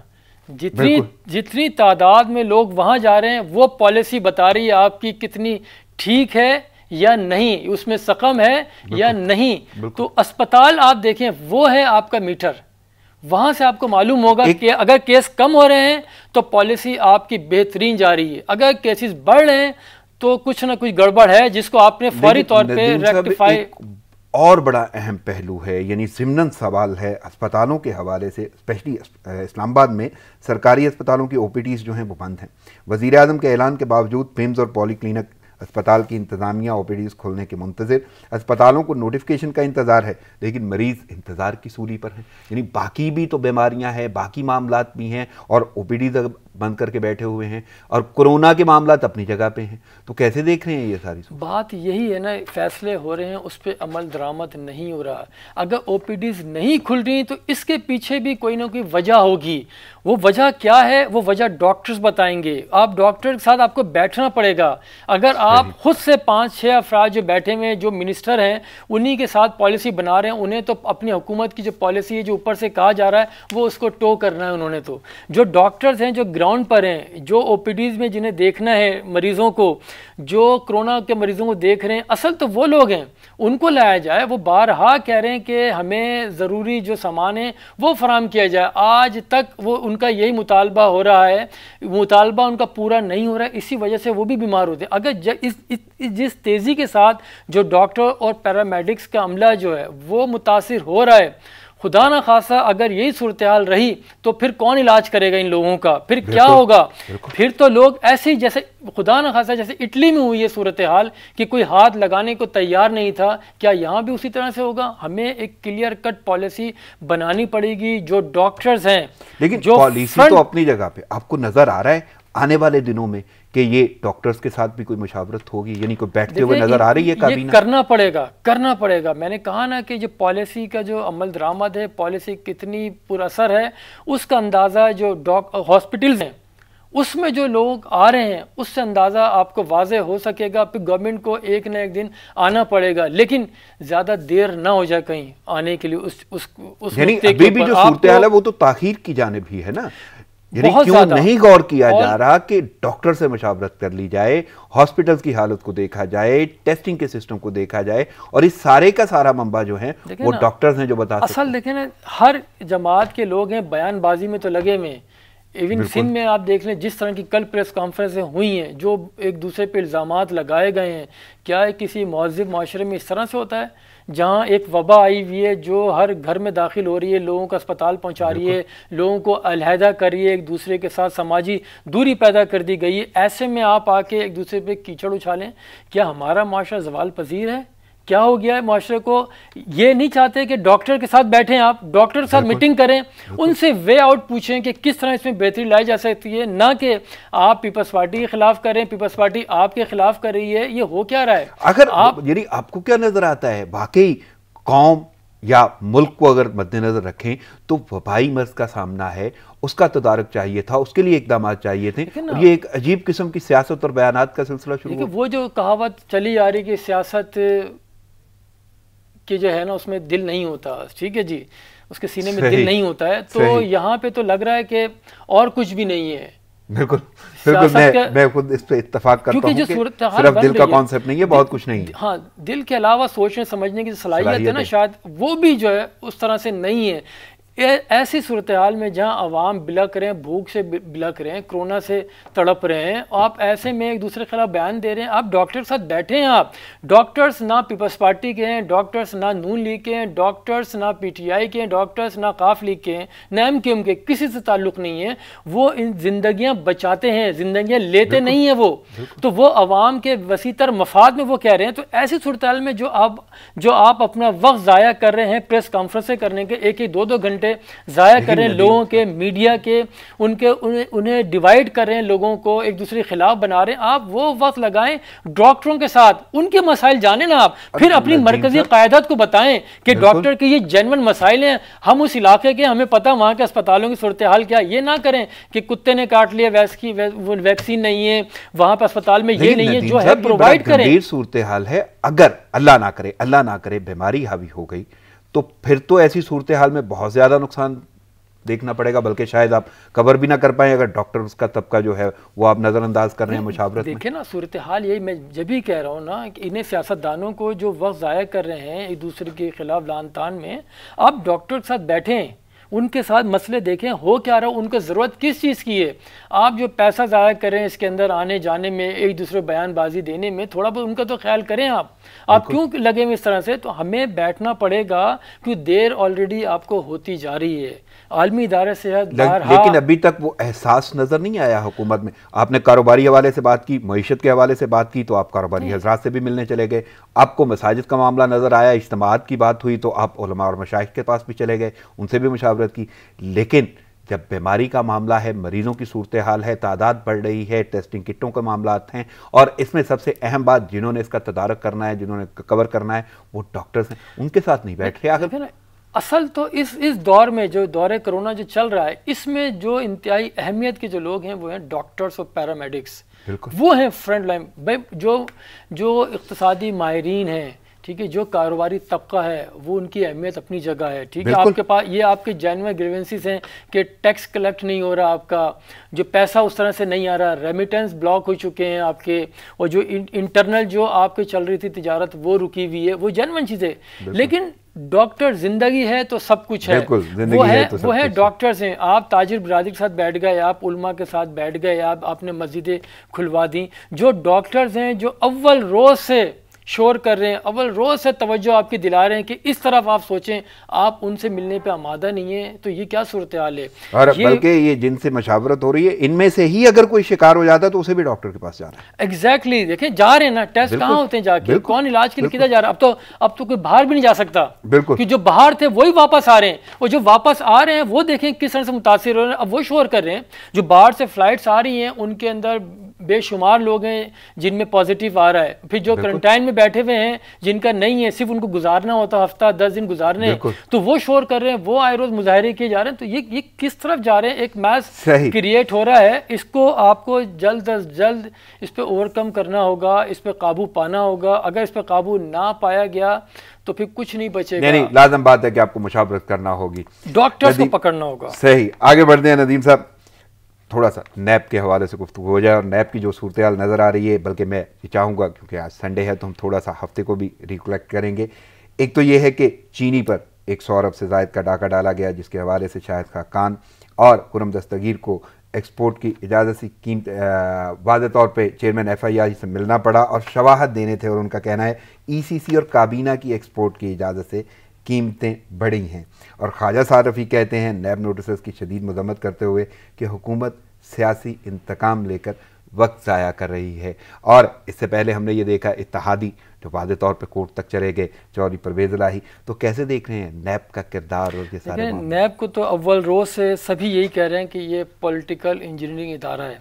जितनी तादाद में लोग वहां जा रहे हैं वो पॉलिसी बता रही है आपकी कितनी ठीक है या नहीं, उसमें सकम है या नहीं। तो अस्पताल आप देखें, वो है आपका मीटर। वहां से आपको मालूम होगा कि अगर केस कम हो रहे हैं तो पॉलिसी आपकी बेहतरीन जा रही है, अगर केसेस बढ़ रहे हैं तो कुछ ना कुछ गड़बड़ है जिसको आपने फौरी तौर पे रेक्टिफाई। और बड़ा अहम पहलू है, यानी ज़िम्नन सवाल है अस्पतालों के हवाले से, स्पेशली इस्लामाबाद में सरकारी अस्पतालों की ओपीडीज़ जो हैं वो बंद हैं। वज़ीर आज़म के ऐलान के बावजूद पिम्स और पॉलीक्लिनिक अस्पताल की इंतज़ामिया ओपीडीज़ खोलने के मुंतज़िर। अस्पतालों को नोटिफिकेशन का इंतज़ार है, लेकिन मरीज़ इंतज़ार की सूली पर हैं। यानी बाकी भी तो बीमारियां हैं, बाकी मामलात भी हैं, और ओपीडीज़ बंद करके बैठे हुए हैं, और कोरोना के मामलात अपनी जगह पे हैं। तो कैसे देख रहे हैं ये सारी बात? यही है ना, फैसले हो रहे हैं, उस पर अमल दरामद नहीं हो रहा। अगर ओपीडीज़ नहीं खुल रही तो इसके पीछे भी कोई ना कोई वजह होगी। वो वजह क्या है? वो वजह डॉक्टर्स बताएंगे। आप डॉक्टर के साथ आपको बैठना पड़ेगा। अगर आप खुद से 5-6 अफराद जो बैठे हुए हैं, जो मिनिस्टर हैं, उन्हीं के साथ पॉलिसी बना रहे हैं, उन्हें तो अपनी हुकूमत की जो पॉलिसी है, जो ऊपर से कहा जा रहा है, वो उसको टो करना है उन्होंने। तो जो डॉक्टर्स हैं, जो ग्राउंड पर हैं, जो ओपीडीज़ में जिन्हें देखना है मरीज़ों को, जो कोरोना के मरीज़ों को देख रहे हैं, असल तो वो लोग हैं, उनको लाया जाए। वो बारहा कह रहे हैं कि हमें ज़रूरी जो सामान है वो फराम किया जाए। आज तक वो उनका यही मुतालबा हो रहा है, मुतालबा उनका पूरा नहीं हो रहा है, इसी वजह से वो भी बीमार होते हैं। अगर जिस तेज़ी के साथ जो डॉक्टर और पैरामेडिक्स का अमला जो है वो मुतासिर हो रहा है, खुदा ना खासा अगर यही सूरत हाल रही तो फिर कौन इलाज करेगा इन लोगों का? फिर क्या होगा? फिर तो लोग ऐसे ही, जैसे खुदा ना खासा जैसे इटली में हुई है सूरत हाल कि कोई हाथ लगाने को तैयार नहीं था, क्या यहाँ भी उसी तरह से होगा? हमें एक क्लियर कट पॉलिसी बनानी पड़ेगी। जो डॉक्टर्स हैं, लेकिन जो पॉलिसी तो अपनी जगह पे, आपको नजर आ रहा है आने वाले दिनों में कि ये डॉक्टर्स के साथ भी कोई मुशावरत होगी, यानी कोई बैठते हुए नजर आ रही है? काबीना करना पड़ेगा। मैंने कहा ना कि जो पॉलिसी का जो अमल दरामद है, पॉलिसी कितनी पुरअसर है, उसका अंदाज़ा जो हॉस्पिटल्स हैं उसमें जो लोग आ रहे हैं उससे अंदाज़ा आपको वाज़े हो सकेगा। फिर गवर्नमेंट को एक न एक दिन आना पड़ेगा, लेकिन ज़्यादा देर ना हो जाए कहीं आने के लिए। उस यानी अभी भी जो सूरत हाल है वो तो ताखीर की जानिब ही है ना। यानी क्यों नहीं गौर किया जा रहा कि डॉक्टर से मशावरत कर ली जाए, हॉस्पिटल्स की हालत को देखा जाए, टेस्टिंग के सिस्टम को देखा जाए, और इस सारे का सारा मंबा जो है वो डॉक्टर्स हैं जो बता सकते हैं। असल देखें ना, हर जमात के लोग हैं बयानबाजी में तो लगे हुए। इवन सिंध में आप देख लें जिस तरह की कल प्रेस कॉन्फ्रेंसें हुई हैं, जो एक दूसरे पे इल्ज़ामात लगाए गए हैं, क्या किसी महज़िब माशरे में इस तरह से होता है? जहाँ एक वबा आई हुई है जो हर घर में दाखिल हो रही है, लोगों को अस्पताल पहुँचा रही है, लोगों को अलहदा कर रही है, एक दूसरे के साथ समाजी दूरी पैदा कर दी गई है, ऐसे में आप आके एक दूसरे पे कीचड़ उछालें, क्या हमारा माशरा ज़वाल पजीर है? क्या हो गया है माशरे को? ये नहीं चाहते कि डॉक्टर के साथ बैठें, आप डॉक्टर के साथ मीटिंग करें, उनसे वे आउट पूछें कि किस तरह इसमें बेहतरी लाई जा सकती है, ना कि आप पीपल्स पार्टी के खिलाफ करें, पीपल्स पार्टी आपके खिलाफ कर रही है। ये हो क्या रहा है? अगर आप यानी आपको क्या नजर आता है, वाकई कौम या मुल्क को अगर मद्देनजर रखें तो वबाई मर्ज का सामना है, उसका तदारक चाहिए था, उसके लिए इकदाम चाहिए थे, और ये एक अजीब किस्म की सियासत और बयानात का सिलसिला शुरू हुआ। वो जो कहावत चली आ रही कि सियासत कि जो है ना उसमें दिल नहीं होता, ठीक है जी, उसके सीने में दिल नहीं होता है, तो यहाँ पे तो लग रहा है कि और कुछ भी नहीं है। बिल्कुल बिल्कुल, मैं खुद इस पे इत्तेफाक करता हूं कि सिर्फ दिल का कॉन्सेप्ट नहीं है, बहुत कुछ नहीं है। हाँ, दिल के अलावा सोचने समझने की सलाहियत है ना, शायद वो भी जो है उस तरह से नहीं है। ऐसी सूरत हाल में जहाँ अवाम बिलक रहे हैं, भूख से बिलक रहे हैं, कोरोना से तड़प रहे हैं, आप ऐसे में एक दूसरे के खिलाफ बयान दे रहे हैं। आप डॉक्टर के साथ बैठे हैं, आप डॉक्टर्स ना पीपल्स पार्टी के हैं, डॉक्टर्स ना नून लीग के हैं, डॉक्टर्स ना पीटीआई के हैं, डॉक्टर्स ना काफ लीग के हैं, ना एमक्यूएम के, किसी से ताल्लुक नहीं है। वो इन जिंदगियां बचाते हैं, जिंदगियां लेते नहीं है वो, तो वो अवाम के वसीतर मफाद में वो कह रहे हैं। तो ऐसी सूरत हाल में जो आप अपना वक्त ज़ाया कर रहे हैं प्रेस कॉन्फ्रेंसें करने के, एक एक 2-2 घंटे ज़ाया कर रहे हैं लोगों के, मीडिया के, उन्हें डिवाइड कर रहे हैं, लोगों को एक दूसरे के खिलाफ बना रहे हैं। आप वो वक्त लगाएं डॉक्टरों के साथ, उनके मसाइल जाने ना, आप फिर अपनी मरकजी क़यादत को बताएं कि डॉक्टर के ये जेन्युइन मसाइल हैं, हम उस इलाके के, हमें पता वहाँ के अस्पतालों की सूरत हाल क्या। ये ना करें कि कुत्ते ने काट लिया, वैक्सीन नहीं है वहाँ पर अस्पताल में, ये नहीं है, जो है प्रोवाइड करें। सूरत हाल है, अगर अल्लाह ना करे बीमारी हावी हो गई तो फिर तो ऐसी सूरत हाल में बहुत ज़्यादा नुकसान देखना पड़ेगा, बल्कि शायद आप कवर भी ना कर पाए अगर डॉक्टर उसका तबका जो है वो आप नज़रअंदाज कर रहे हैं मुशावरत में। देखिए ना, सूरत हाल यही मैं जब भी कह रहा हूँ ना कि इन्हें सियासतदानों को जो वक्त ज़ाया कर रहे हैं एक दूसरे के खिलाफ लान तान में, आप डॉक्टर के साथ बैठें, उनके साथ मसले देखें, हो क्या रहा है, उनको ज़रूरत किस चीज़ की है। आप जो पैसा ज़ाया करें इसके अंदर आने जाने में, एक दूसरे बयानबाजी देने में, थोड़ा बहुत उनका तो ख्याल करें। आप क्यों लगे हुए इस तरह से? तो हमें बैठना पड़ेगा क्योंकि देर ऑलरेडी आपको होती जा रही है। आलमी इदारे सेहत लेकिन अभी तक वो एहसास नज़र नहीं आया हुकूमत में। आपने कारोबारी हवाले से बात की, मईशत के हवाले से बात की, तो आप कारोबारी हजरात से भी मिलने चले गए। आपको मसाजिद का मामला नज़र आया, इज्तिमात की बात हुई तो आप उलमा और मशाइख के पास भी चले गए, उनसे भी मुशावरत की। लेकिन जब बीमारी का मामला है, मरीजों की सूरत हाल है, तादाद बढ़ रही है, टेस्टिंग किटों के मामला हैं, और इसमें सबसे अहम बात जिन्होंने इसका तदारक करना है, जिन्होंने कवर करना है, वो डॉक्टर्स हैं, उनके साथ नहीं बैठ रहे। आखिर असल तो इस दौर में जो दौरे कोरोना जो चल रहा है, इसमें जो इंतहाई अहमियत के जो लोग हैं वो हैं डॉक्टर्स और पैरामेडिक्स, वो हैं फ्रंट लाइन भाई, जो इक़्तिसादी माहिरीन हैं, ठीक है, जो कारोबारी तबका है, वो उनकी अहमियत अपनी जगह है। ठीक है, आपके पास ये आपके जेन्युइन ग्रीवेंसेस हैं कि टैक्स कलेक्ट नहीं हो रहा, आपका जो पैसा उस तरह से नहीं आ रहा, रेमिटेंस ब्लॉक हो चुके हैं आपके, और जो इंटरनल जो आपके चल रही थी तिजारत वो रुकी हुई है, वो जेन्युइन चीज़ें। लेकिन डॉक्टर जिंदगी है तो सब कुछ है, वो है डॉक्टर्स हैं। आप ताजिर बिरादरी के साथ बैठ गए, आप उलमा के साथ बैठ गए, आपने मस्जिदें खुलवा दी। जो डॉक्टर्स हैं जो अव्वल रोज़ से शोर कर रहे हैं, अव्वल रोज़ से तवज्जो आपकी दिला रहे हैं कि इस तरफ आप सोचें, आप उनसे मिलने पे आमादा नहीं है, तो ये क्या सूरत हाल है। और बल्कि ये जिनसे मशावरत हो रही है, इनमें से ही अगर कोई शिकार हो जाता है तो उसे भी डॉक्टर के पास जाना है। एग्जैक्टली, देखें जा रहे हैं ना, टेस्ट कहाँ होते हैं जाके, कौन इलाज के लिए किधर जा रहा है। अब तो कोई बाहर भी नहीं जा सकता, बिल्कुल, कि जो बाहर थे वही वापस आ रहे हैं, और जो वापस आ रहे हैं वो देखें किस तरह से मुतासिर हो रहे हैं। अब वो शोर कर रहे हैं, जो बाहर से फ्लाइट्स आ रही हैं उनके अंदर बेशुमार लोग हैं जिनमें पॉजिटिव आ रहा है, फिर जो क्वारंटाइन में बैठे हुए हैं जिनका नहीं है, सिर्फ उनको गुजारना होता, हफ्ता 10 दिन गुजारने, तो वो शोर कर रहे हैं, वो आए रोज मुजाहरे किए जा रहे हैं। तो ये किस तरफ जा रहे हैं, एक मैस क्रिएट हो रहा है। इसको आपको जल्द अज जल्द इस पर ओवरकम करना होगा, इस पर काबू पाना होगा। अगर इस पर काबू ना पाया गया तो फिर कुछ नहीं बचेगा। नहीं, लाजम बात है कि आपको मुशावरत करना होगी, डॉक्टर्स को पकड़ना होगा। सही, आगे बढ़ते हैं नदीम साहब, थोड़ा सा नैब के हवाले से गुफ्तगू हो जाए, और नैब की जो सूरत हाल नज़र आ रही है, बल्कि मैं ये चाहूँगा क्योंकि आज संडे है तो हम थोड़ा सा हफ्ते को भी रिकलेक्ट करेंगे। एक तो ये है कि चीनी पर 100 अरब से ज़ायद का डाका डाला गया, जिसके हवाले से शाहिद खाकान और खुर्रम दस्तगीर को एक्सपोर्ट की इजाज़त से कीमत वाज़ेह तौर पे चेयरमैन FIR से मिलना पड़ा और शवाहद देने थे, और उनका कहना है ECC और काबीना की एक्सपोर्ट की इजाज़त से कीमतें बढ़ी हैं। और ख्वाजा सारफी कहते हैं नैब नोटिस की शदीद मजम्मत करते हुए कि हुकूमत सियासी इंतकाम लेकर वक्त ज़ाया कर रही है। और इससे पहले हमने ये देखा इत्तेहादी जो वाज़ेह तौर पे कोर्ट तक चले गए, चौधरी परवेज़ इलाही, तो कैसे देख रहे हैं नैब का किरदार और ये सारे? नैब को तो अव्वल रोज़ से सभी यही कह रहे हैं कि ये पॉलिटिकल इंजीनियरिंग इदारा है,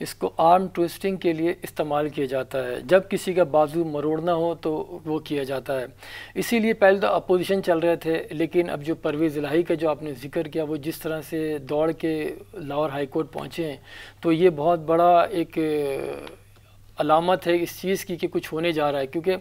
इसको आर्म ट्विस्टिंग के लिए इस्तेमाल किया जाता है। जब किसी का बाजू मरोड़ना हो तो वो किया जाता है। इसीलिए पहले तो अपोजिशन चल रहे थे, लेकिन अब जो परवेज़ इलाही का जो आपने जिक्र किया, वो जिस तरह से दौड़ के लाहौर हाई कोर्ट पहुँचे हैं, तो ये बहुत बड़ा एक अलामत है इस चीज़ की कि कुछ होने जा रहा है। क्योंकि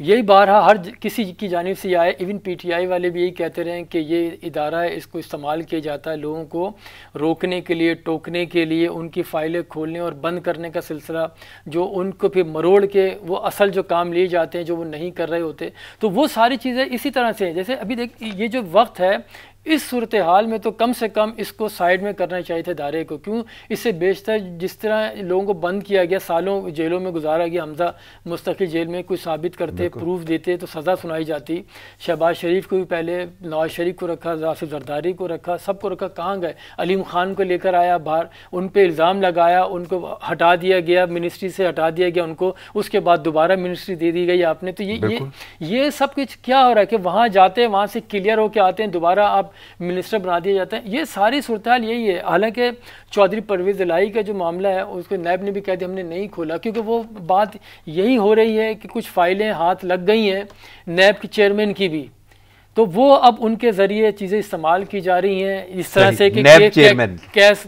यही बारहा हर किसी की जानिब से आए, इवन PTI वाले भी यही कहते रहे कि ये इदारा है, इसको इस्तेमाल किया जाता है लोगों को रोकने के लिए, टोकने के लिए, उनकी फ़ाइलें खोलने और बंद करने का सिलसिला, जो उनको फिर मरोड़ के वो असल जो काम लिए जाते हैं जो वो नहीं कर रहे होते, तो वो सारी चीज़ें इसी तरह से हैं। जैसे अभी देख, ये जो वक्त है, इस सूरत हाल में तो कम से कम इसको साइड में करना चाहिए था इदारे को। क्यों? इससे बेशतर जिस तरह लोगों को बंद किया गया, सालों जेलों में गुजारा गया, हमजा मुस्तकिल जेल में कुछ साबित करते, प्रूफ देते तो सज़ा सुनाई जाती। शहबाज शरीफ को भी पहले, नवाज शरीफ को रखा, आसिफ जरदारी को रखा, सबको रखा, कहाँ गए? अलीम खान को लेकर आया बाहर, उन पर इल्ज़ाम लगाया, उनको हटा दिया गया, मिनिस्ट्री से हटा दिया गया उनको, उसके बाद दोबारा मिनिस्ट्री दे दी गई आपने। तो ये सब कुछ क्या हो रहा है कि वहाँ जाते हैं, वहाँ से क्लियर होकर आते हैं, दोबारा आप मिनिस्टर बना दिए जाते हैं। ये सारी सूरत हाल यही है। हालांकि चौधरी परवेज़ इलाही का जो मामला है उसको नैब ने भी कह दिया हमने नहीं खोला, क्योंकि वो बात यही हो रही है कि कुछ फाइलें हाथ लग गई हैं नैब के चेयरमैन की भी, तो वो अब उनके ज़रिए चीज़ें इस्तेमाल की जा रही हैं इस तरह से कि कैस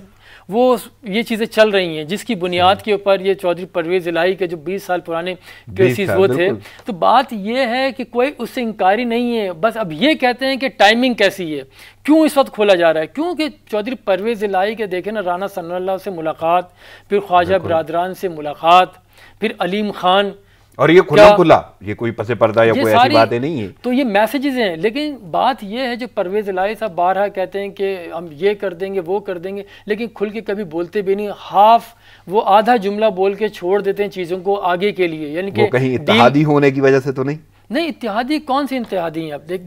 वो ये चीज़ें चल रही हैं, जिसकी बुनियाद के ऊपर ये चौधरी परवेज़ इलाही के जो 20 साल पुराने केसेस वो थे। तो बात ये है कि कोई उससे इंकारी नहीं है, बस अब ये कहते हैं कि टाइमिंग कैसी है, क्यों इस वक्त खोला जा रहा है? क्योंकि चौधरी परवेज़ इलाही के देखें ना, राना सनाउल्लाह से मुलाकात, फिर ख्वाजा बिरादरान से मुलाकात, फिर अलीम खान, और ये खुला ये कोई पसे पर्दा या कोई ऐसी बातें नहीं है। तो ये मैसेजेस हैं। लेकिन बात ये है जो परवेज़ इलाही साहब बारहा कहते हैं कि हम ये कर देंगे वो कर देंगे, लेकिन खुल के कभी बोलते भी नहीं। हाफ वो आधा जुमला बोल के छोड़ देते हैं चीज़ों को आगे के लिए, यानी कि कहीं इत्तेहादी होने की वजह से तो नहीं? नहीं, इत्तेहादी कौन सी इत्तेहादी हैं? आप देख,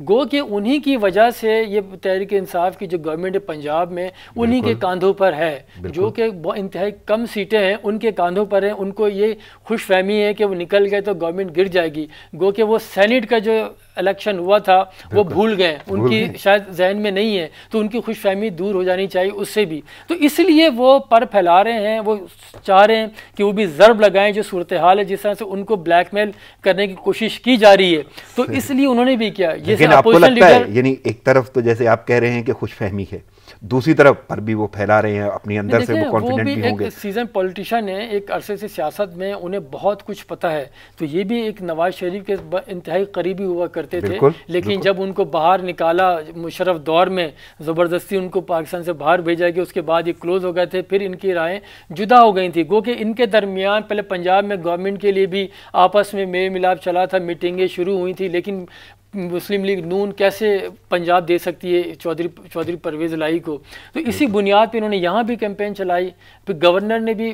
गो के उन्हीं की वजह से ये तहरीक इंसाफ की जो गवर्नमेंट है पंजाब में, उन्हीं के कांधों पर है, जो कि इंतहाई कम सीटें हैं उनके कांधों पर हैं। उनको ये खुशफहमी है कि वो निकल गए तो गवर्नमेंट गिर जाएगी। गो के वो सेनेट का जो इलेक्शन हुआ था वो भूल गए, उनकी शायद जहन में नहीं है, तो उनकी खुशफहमी दूर हो जानी चाहिए उससे भी। तो इसलिए वो पर फैला रहे हैं, वो चाह रहे हैं कि वो भी ज़र्ब लगाएं जो सूरत हाल है, जिस तरह से उनको ब्लैकमेल करने की कोशिश की जा रही है, तो इसलिए उन्होंने भी किया। लेकिन आपको लगता है, यानी एक तरफ तो जैसे आप कह रहे हैं कि खुशफहमी है, दूसरी तरफ पर भी वो फैला रहे हैं अपनी अंदर से, वो कॉन्फिडेंट भी होंगे। एक सीजन पॉलिटिशियन है, एक अरसे से सियासत में, उन्हें बहुत कुछ पता है। तो ये भी एक नवाज शरीफ के इंतहाई करीबी हुआ करते थे, लेकिन जब उनको बाहर निकाला मुशर्रफ दौर में, ज़बरदस्ती उनको पाकिस्तान से बाहर भेजा गया, उसके बाद ये क्लोज हो गए थे, फिर इनकी राहें जुदा हो गई थी। गो कि इनके दरमियान पहले पंजाब में गवर्नमेंट के लिए भी आपस में मेल मिलाप चला था, मीटिंगें शुरू हुई थी, लेकिन मुस्लिम लीग नून कैसे पंजाब दे सकती है चौधरी परवेज़ इलाही को? तो इसी बुनियाद पे इन्होंने यहाँ भी कैंपेन चलाई, फिर गवर्नर ने भी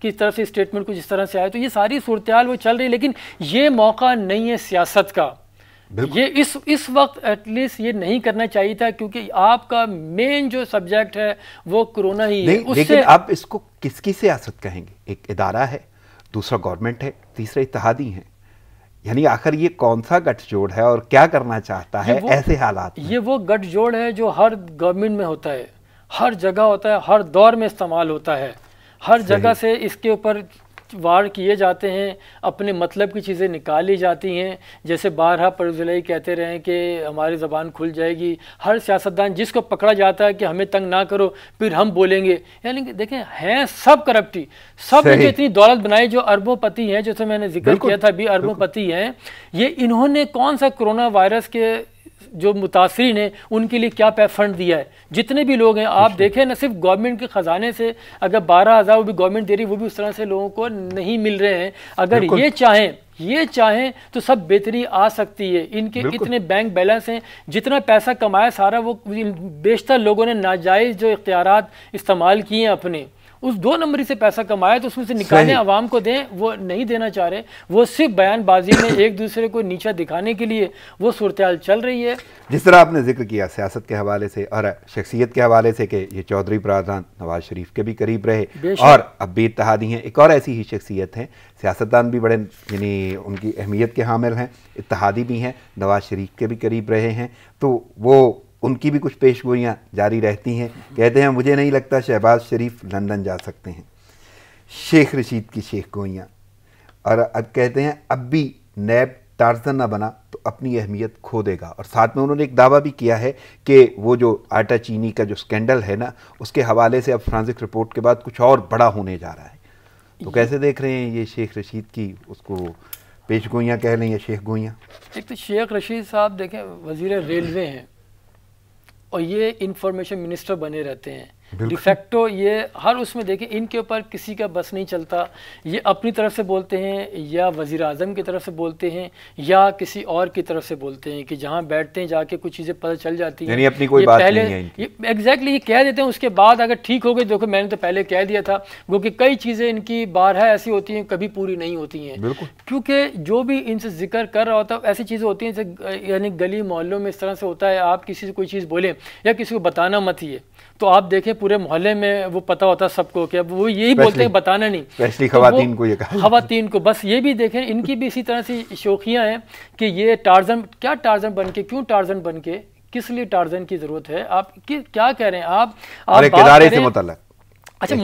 किस तरह से स्टेटमेंट कुछ इस तरह से आया। तो ये सारी सूरत हाल वो चल रही है, लेकिन ये मौका नहीं है सियासत का। ये इस वक्त एटलीस्ट ये नहीं करना चाहिए था, क्योंकि आपका मेन जो सब्जेक्ट है वो कोरोना ही है। लेकिन आप इसको किसकी सियासत कहेंगे? एक इदारा है, दूसरा गवर्नमेंट है, तीसरा इत्तेहादी है, यानी आखिर ये कौन सा गठजोड़ है और क्या करना चाहता है ऐसे हालात में? ये वो गठजोड़ है जो हर गवर्नमेंट में होता है, हर जगह होता है, हर दौर में इस्तेमाल होता है, हर जगह से इसके ऊपर वार किए जाते हैं, अपने मतलब की चीज़ें निकाली जाती हैं। जैसे बारहा परवेज़ इलाही कहते रहे कि हमारी ज़बान खुल जाएगी, हर सियासतदान जिसको पकड़ा जाता है कि हमें तंग ना करो फिर हम बोलेंगे, यानी कि देखें हैं सब करप्टी, सब ने जो इतनी दौलत बनाई, जो अरबोंपति हैं, जैसे मैंने जिक्र किया था अभी, अरबोंपति हैं, ये इन्होंने कौन सा कोरोना वायरस के जो मुतासरीन हैं उनके लिए क्या फंड दिया है? जितने भी लोग हैं आप देखें ना, सिर्फ गवर्नमेंट के ख़जाने से अगर 12,000 वो भी गवर्नमेंट दे रही, वो भी उस तरह से लोगों को नहीं मिल रहे हैं। अगर ये चाहें ये चाहें तो सब बेहतरी आ सकती है। इनके इतने बैंक बैलेंस हैं, जितना पैसा कमाया सारा वो बेशतर लोगों ने नाजायज़ जो इख्तियारात इस्तेमाल किए हैं अपने, उस 2 नंबरी से पैसा कमाया तो उसमें से निकालें, आवाम को दें। वो नहीं देना चाह रहे, वो सिर्फ बयानबाजी में एक दूसरे को नीचा दिखाने के लिए वो सूरत चल रही है। जिस तरह आपने जिक्र किया सियासत के हवाले से और शख्सियत के हवाले से कि ये चौधरी बरदरान नवाज शरीफ के भी करीब रहे और अब भी इत्तेहादी हैं, एक और ऐसी ही शख्सियत हैं, सियासतदान भी बड़े यानी उनकी अहमियत के हामिल हैं, इत्तेहादी भी हैं, नवाज शरीफ के भी करीब रहे हैं, तो वो उनकी भी कुछ पेशगोइयाँ जारी रहती हैं। कहते हैं मुझे नहीं लगता शहबाज शरीफ लंदन जा सकते हैं, शेख रशीद की शेख गोइयाँ। और अब कहते हैं अब भी नैब टार्जन ना बना तो अपनी अहमियत खो देगा। और साथ में उन्होंने एक दावा भी किया है कि वो जो आटा चीनी का जो स्कैंडल है ना, उसके हवाले से अब फ्रांसिक रिपोर्ट के बाद कुछ और बड़ा होने जा रहा है। तो कैसे देख रहे हैं ये शेख रशीद की, उसको पेशगोइयाँ कह लें या शेख गोइयाँ? एक तो शेख रशीद साहब देखें वज़ीर रेलवे हैं और ये इंफॉर्मेशन मिनिस्टर बने रहते हैं डिफेक्टो। ये हर उसमें देखें इनके ऊपर किसी का बस नहीं चलता। ये अपनी तरफ से बोलते हैं या वज़ीर आज़म की तरफ से बोलते हैं या किसी और की तरफ से बोलते हैं कि जहाँ बैठते हैं जाके कुछ चीज़ें पता चल जाती हैं, यानी अपनी कोई बात नहीं है। ये एग्जैक्टली ये कह देते हैं, उसके बाद अगर ठीक हो गई, देखो मैंने तो पहले कह दिया था, क्योंकि कई चीज़ें इनकी बारहा ऐसी होती हैं कभी पूरी नहीं होती हैं, क्योंकि जो भी इनसे जिक्र कर रहा होता है ऐसी चीज़ें होती हैं, यानी गली मोहल्लों में इस तरह से होता है, आप किसी से कोई चीज़ बोलें या किसी को बताना मत ही है, तो आप देखें पूरे मोहल्ले में वो पता होता है सबको कि अब वो यही बोलते हैं बताना नहीं, स्पेशली खवातीन को, ये कहा खवातीन को। बस ये भी देखें इनकी भी इसी तरह से शौकियाँ हैं कि ये टार्जन, क्या टार्जन बन के, क्यों टार्जन बन के, किस लिए टार्जन की जरूरत है, आप क्या कह रहे हैं आप इदारे से मुतल्लक। अच्छा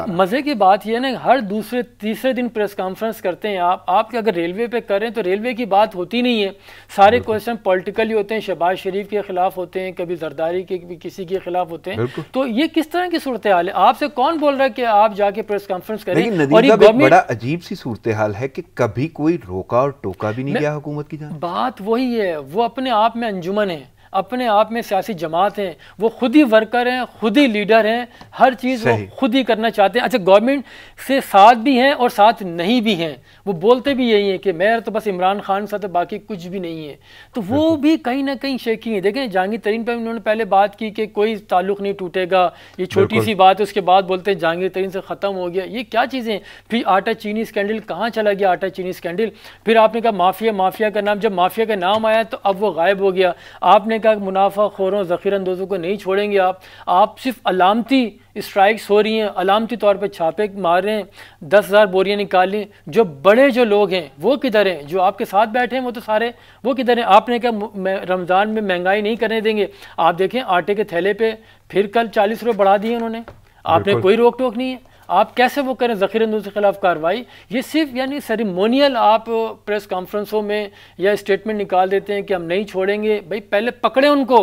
मजे की बात यह है ना, हर दूसरे तीसरे दिन प्रेस कॉन्फ्रेंस करते हैं आप अगर रेलवे पे कर रहे हैं तो रेलवे की बात होती नहीं है, सारे क्वेश्चन पॉलिटिकल ही होते हैं, शहबाज शरीफ के खिलाफ होते हैं, कभी जरदारी के भी किसी के खिलाफ होते हैं। तो ये किस तरह की सूरत हाल है? आपसे कौन बोल रहा है कि आप जाके प्रेस कॉन्फ्रेंस करें? और ये बड़ा अजीब सी सूरत हाल है कि कभी कोई रोका और टोका भी नहीं गया हुकूमत की जान। बात वही है, वो अपने आप में अंजुमन है, अपने आप में सियासी जमात हैं, वो खुद ही वर्कर हैं, खुद ही लीडर हैं, हर चीज़ वो खुद ही करना चाहते हैं। अच्छा गवर्नमेंट से साथ भी हैं और साथ नहीं भी हैं, वो बोलते भी यही है कि मैं तो बस इमरान खान साथ बाकी कुछ भी नहीं है, तो वो भी कहीं ना कहीं शेकी है। देखें जहांगीर तरीन पर उन्होंने पहले बात की कि कोई ताल्लुक नहीं टूटेगा, ये छोटी सी बात है, उसके बाद बोलते हैं जहांगीर तरीन से ख़त्म हो गया, ये क्या चीज़ें। फिर आटा चीनी स्कैंडल कहाँ चला गया, आटा चीनी स्कैंडल। फिर आपने कहा माफिया का नाम, जब माफिया का नाम आया तो अब वो गायब हो गया। आपने कहा मुनाफा खोरों ज़ख़ीर अंदोज़ों को नहीं छोड़ेंगे आप सिर्फ अलामती स्ट्राइक्स हो रही हैं, अलामती तौर पे छापे मार रहे हैं, 10,000 बोरियां निकाल ली। जो बड़े जो लोग हैं वो किधर हैं, जो आपके साथ बैठे हैं वो तो सारे वो किधर हैं? आपने कहा रमज़ान में महंगाई नहीं करने देंगे, आप देखें आटे के थैले पे फिर कल 40 रुपये बढ़ा दिए उन्होंने, आपने कोई रोक टोक नहीं है। आप कैसे वो करें ज़ख़ीर अंदोज़ के खिलाफ कार्रवाई? ये सिर्फ यानी सेरेमोनियल आप प्रेस कॉन्फ्रेंसों में या स्टेटमेंट निकाल देते हैं कि हम नहीं छोड़ेंगे। भाई पहले पकड़े उनको,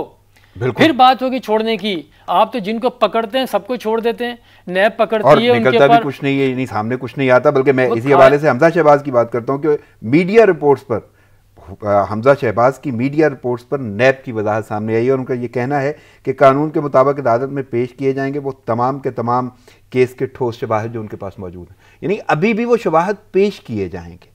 फिर बात होगी छोड़ने की। आप तो जिनको पकड़ते हैं सबको छोड़ देते हैं, नैब पकड़ती है उनके ऊपर कुछ नहीं है, नहीं सामने कुछ नहीं आता। बल्कि मैं इसी हवाले से हमजा शहबाज की बात करता हूँ कि मीडिया रिपोर्ट्स पर, हमजा शहबाज की मीडिया रिपोर्ट्स पर नैब की वजाहत सामने आई है और उनका ये कहना है कि कानून के मुताबिक अदालत में पेश किए जाएंगे वो तमाम के तमाम केस के ठोस शवाहिद जो उनके पास मौजूद हैं, यानी अभी भी वो शवाहिद पेश किए जाएंगे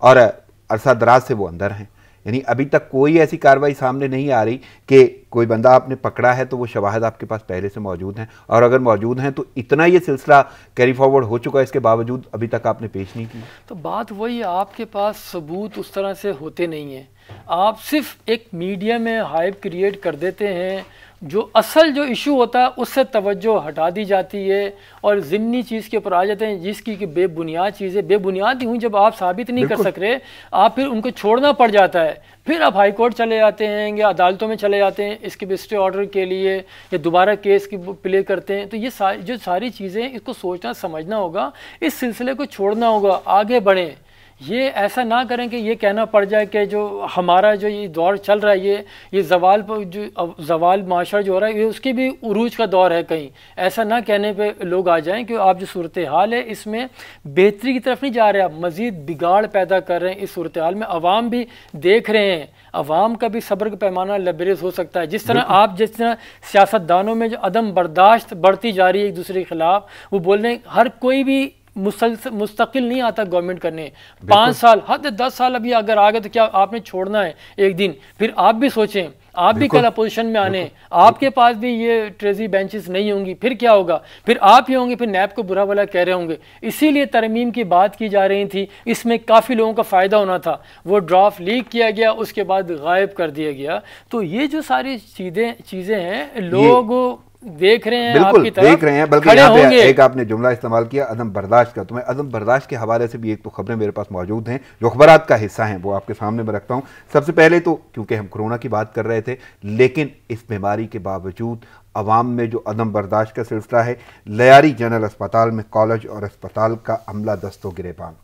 और अरसा दराज से वो अंदर हैं। यानी अभी तक कोई ऐसी कार्रवाई सामने नहीं आ रही कि कोई बंदा आपने पकड़ा है तो वो शवाहिद आपके पास पहले से मौजूद हैं, और अगर मौजूद हैं तो इतना ये सिलसिला कैरी फॉरवर्ड हो चुका है, इसके बावजूद अभी तक आपने पेश नहीं किया। तो बात वही है, आपके पास सबूत उस तरह से होते नहीं हैं, आप सिर्फ एक मीडिया में हाइप क्रिएट कर देते हैं, जो असल जो इशू होता है उससे तवज्जो हटा दी जाती है और ज़िमनी चीज़ के ऊपर आ जाते हैं, जिसकी कि बेबुनियाद चीज़ें बेबुनियाद ही हुई जब आप साबित नहीं कर सक रहे, आप फिर उनको छोड़ना पड़ जाता है। फिर आप हाई कोर्ट चले जाते हैं या अदालतों में चले जाते हैं इसके भी स्टे ऑर्डर के लिए, या दोबारा केस की प्ले करते हैं। तो ये जो सारी चीज़ें, इसको सोचना समझना होगा, इस सिलसिले को छोड़ना होगा, आगे बढ़ें। ये ऐसा ना करें कि ये कहना पड़ जाए कि जो हमारा जो ये दौर चल रहा है, ये जवाल माशरा जो हो रहा है, ये उसकी भी उरूज का दौर है। कहीं ऐसा ना कहने पे लोग आ जाएं कि आप जो सूरत हाल है इसमें बेहतरी की तरफ नहीं जा रहे, आप मज़ीद बिगाड़ पैदा कर रहे हैं। इस सूरत हाल में अवाम भी देख रहे हैं, अवाम का भी सब्र का पैमाना लबरेज हो सकता है। जिस तरह सियासतदानों में जो अदम बर्दाश्त बढ़ती जा रही है एक दूसरे के खिलाफ, वो बोल रहे हैं हर कोई भी मुस्तकिल नहीं आता गवर्नमेंट करने। 5 साल हद 10 साल अभी अगर आ गए तो क्या आपने छोड़ना है एक दिन? फिर आप भी सोचें, आप भी कल अपोजिशन में आने, आपके पास भी ये ट्रेजरी बेंचेस नहीं होंगी, फिर क्या होगा? फिर आप ही होंगे, फिर नैब को बुरा भला कह रहे होंगे। इसीलिए तरमीम की बात की जा रही थी, इसमें काफ़ी लोगों का फ़ायदा होना था। वो ड्राफ्ट लीक किया गया, उसके बाद गायब कर दिया गया। तो ये जो सारी चीज़ें हैं, लोग देख रहे हैं, बिल्कुल आपकी तरफ देख रहे हैं। बल्कि यहाँ पे एक आपने जुमला इस्तेमाल किया अदम बर्दाश्त का, तो मैं अदम बर्दाश्त के हवाले से भी एक तो खबरें मेरे पास मौजूद हैं जो अखबारात का हिस्सा हैं, वो आपके सामने मैं रखता हूँ। सबसे पहले तो क्योंकि हम कोरोना की बात कर रहे थे, लेकिन इस बीमारी के बावजूद अवाम में जो अदम बर्दाश्त का सिलसिला है, लयारी जनरल अस्पताल में कॉलेज और अस्पताल का अमला दस्तों गिरेबान।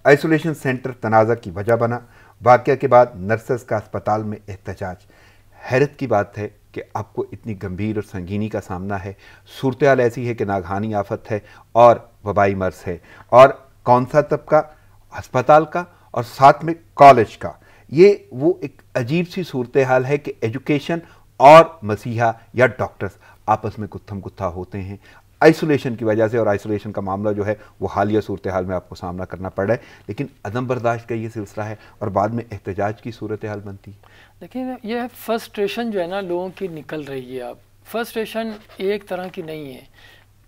आइसोलेशन सेंटर तनाज़ा की वजह बना। वाक़या के बाद नर्सेस का अस्पताल में एहतजाज। हैरत की बात है कि आपको इतनी गंभीर और संगीनी का सामना है, सूरत हाल ऐसी है कि नागहानी आफत है और वबाई मर्ज है, और कौन सा तबका? अस्पताल का और साथ में कॉलेज का। ये वो एक अजीब सी सूरत हाल है कि एजुकेशन और मसीहा या डॉक्टर्स आपस में गुत्थम गुत्था होते हैं आइसोलेशन की वजह से, और आइसोलेशन का मामला जो है वो हालिया सूरत हाल में आपको सामना करना पड़ रहा है। लेकिन अदम बर्दाश्त का ये सिलसिला है और बाद में एहतजाज की सूरत हाल बनती है। देखिए, ये फ्रस्ट्रेशन जो है ना लोगों की निकल रही है। अब फ्रस्ट्रेशन एक तरह की नहीं है,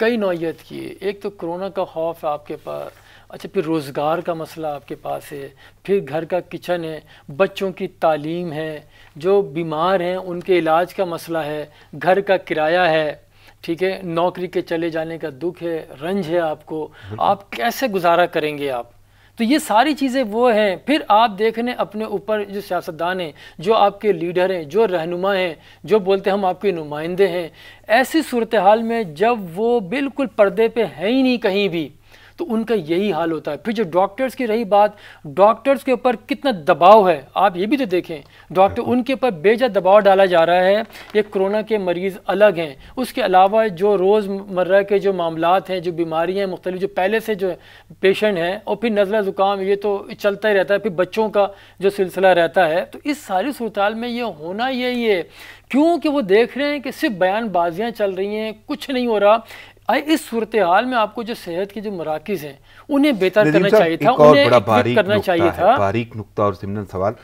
कई नौइयत की है। एक तो कोरोना का खौफ है आपके पास, अच्छा फिर रोज़गार का मसला आपके पास है, फिर घर का किचन है, बच्चों की तालीम है, जो बीमार हैं उनके इलाज का मसला है, घर का किराया है, ठीक है, नौकरी के चले जाने का दुख है, रंज है आपको, आप कैसे गुजारा करेंगे आप? तो ये सारी चीज़ें वो हैं। फिर आप देख रहे हैं अपने ऊपर जो सियासतदान हैं, जो आपके लीडर हैं, जो रहनुमा हैं, जो बोलते हैं हम आपके नुमाइंदे हैं, ऐसी सूरत हाल में जब वो बिल्कुल पर्दे पे है ही नहीं कहीं भी, तो उनका यही हाल होता है। फिर जो डॉक्टर्स की रही बात, डॉक्टर्स के ऊपर कितना दबाव है आप ये भी तो देखें। डॉक्टर उनके ऊपर बेजा दबाव डाला जा रहा है। ये कोरोना के मरीज़ अलग हैं, उसके अलावा जो रोज़मर्रा के जो मामलात हैं, जो बीमारियाँ हैं मुख्तलिफ, जो पहले से जो पेशेंट हैं, और फिर नज़ला ज़ुकाम, ये तो चलता ही रहता है, फिर बच्चों का जो सिलसिला रहता है। तो इस सारी सूरत में ये होना यही है, क्योंकि वो देख रहे हैं कि सिर्फ बयानबाजियाँ चल रही हैं, कुछ नहीं हो रहा। इस सूरत हाल में आपको जो सेहत के जो मराकिज़ हैं उन्हें बेहतर करना चाहिए था, उन्हें इक्विप करना चाहिए था। बारीक नुक्ता और ज़िम्नन सवाल,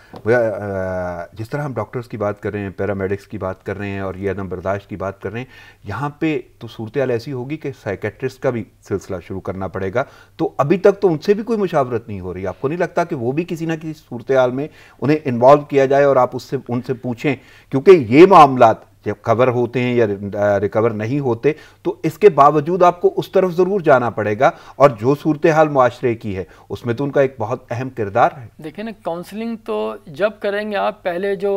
जिस तरह हम डॉक्टर्स की बात कर रहे हैं, पैरामेडिक्स की बात कर रहे हैं और ये अदम बर्दाश्त की बात कर रहे हैं, यहाँ पे तो सूरत हाल ऐसी होगी कि साइकेट्रिस्ट का भी सिलसिला शुरू करना पड़ेगा। तो अभी तक तो उनसे भी कोई मुशावरत नहीं हो रही। आपको नहीं लगता कि वो भी किसी ना किसी सूरत हाल में उन्हें इन्वॉल्व किया जाए और आप उनसे पूछें? क्योंकि ये मामलात जब कवर होते हैं या रिकवर नहीं होते तो इसके बावजूद आपको उस तरफ ज़रूर जाना पड़ेगा, और जो सूरत हाल मुआशरे की है उसमें तो उनका एक बहुत अहम किरदार है। देखिए ना, काउंसलिंग तो जब करेंगे आप, पहले जो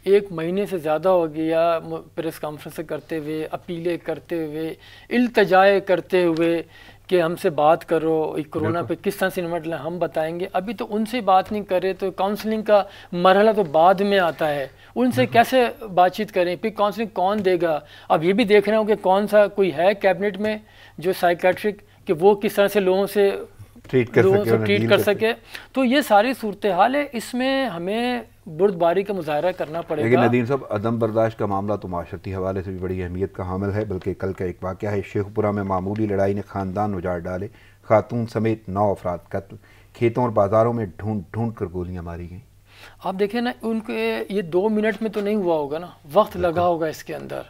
1 महीने से ज़्यादा हो गया प्रेस कॉन्फ्रेंस करते हुए, अपीलें करते हुए, इल्तजाएँ करते हुए कि हमसे बात करो, कोरोना पे किस तरह से निपटना हम बताएंगे। अभी तो उनसे बात नहीं कर रहे, तो काउंसलिंग का मरहला तो बाद में आता है, उनसे कैसे बातचीत करें? फिर काउंसलिंग कौन देगा? अब ये भी देख रहे हो कि कौन सा कोई है कैबिनेट में जो साइकेट्रिक, कि वो किस तरह से लोगों से ट्रीट कर सके। तो ये सारी सूरत हाल है, इसमें हमें बुर्दबारी का मुजाहरा करना पड़ेगा। लेकिन नदीम साहब, अदम बर्दाश्त का मामला तो माशरती हवाले से भी बड़ी अहमियत का हामिल है। बल्कि कल का एक वाक़या है, शेखपुरा में मामूली लड़ाई ने ख़ानदान उजाड़ डाले, खातून समेत 9 अफराद कत्ल, खेतों और बाज़ारों में ढूंढ ढूंढ कर गोलियां मारी गईं। आप देखें ना, उनके ये 2 मिनट में तो नहीं हुआ होगा ना, वक्त लगा होगा इसके अंदर,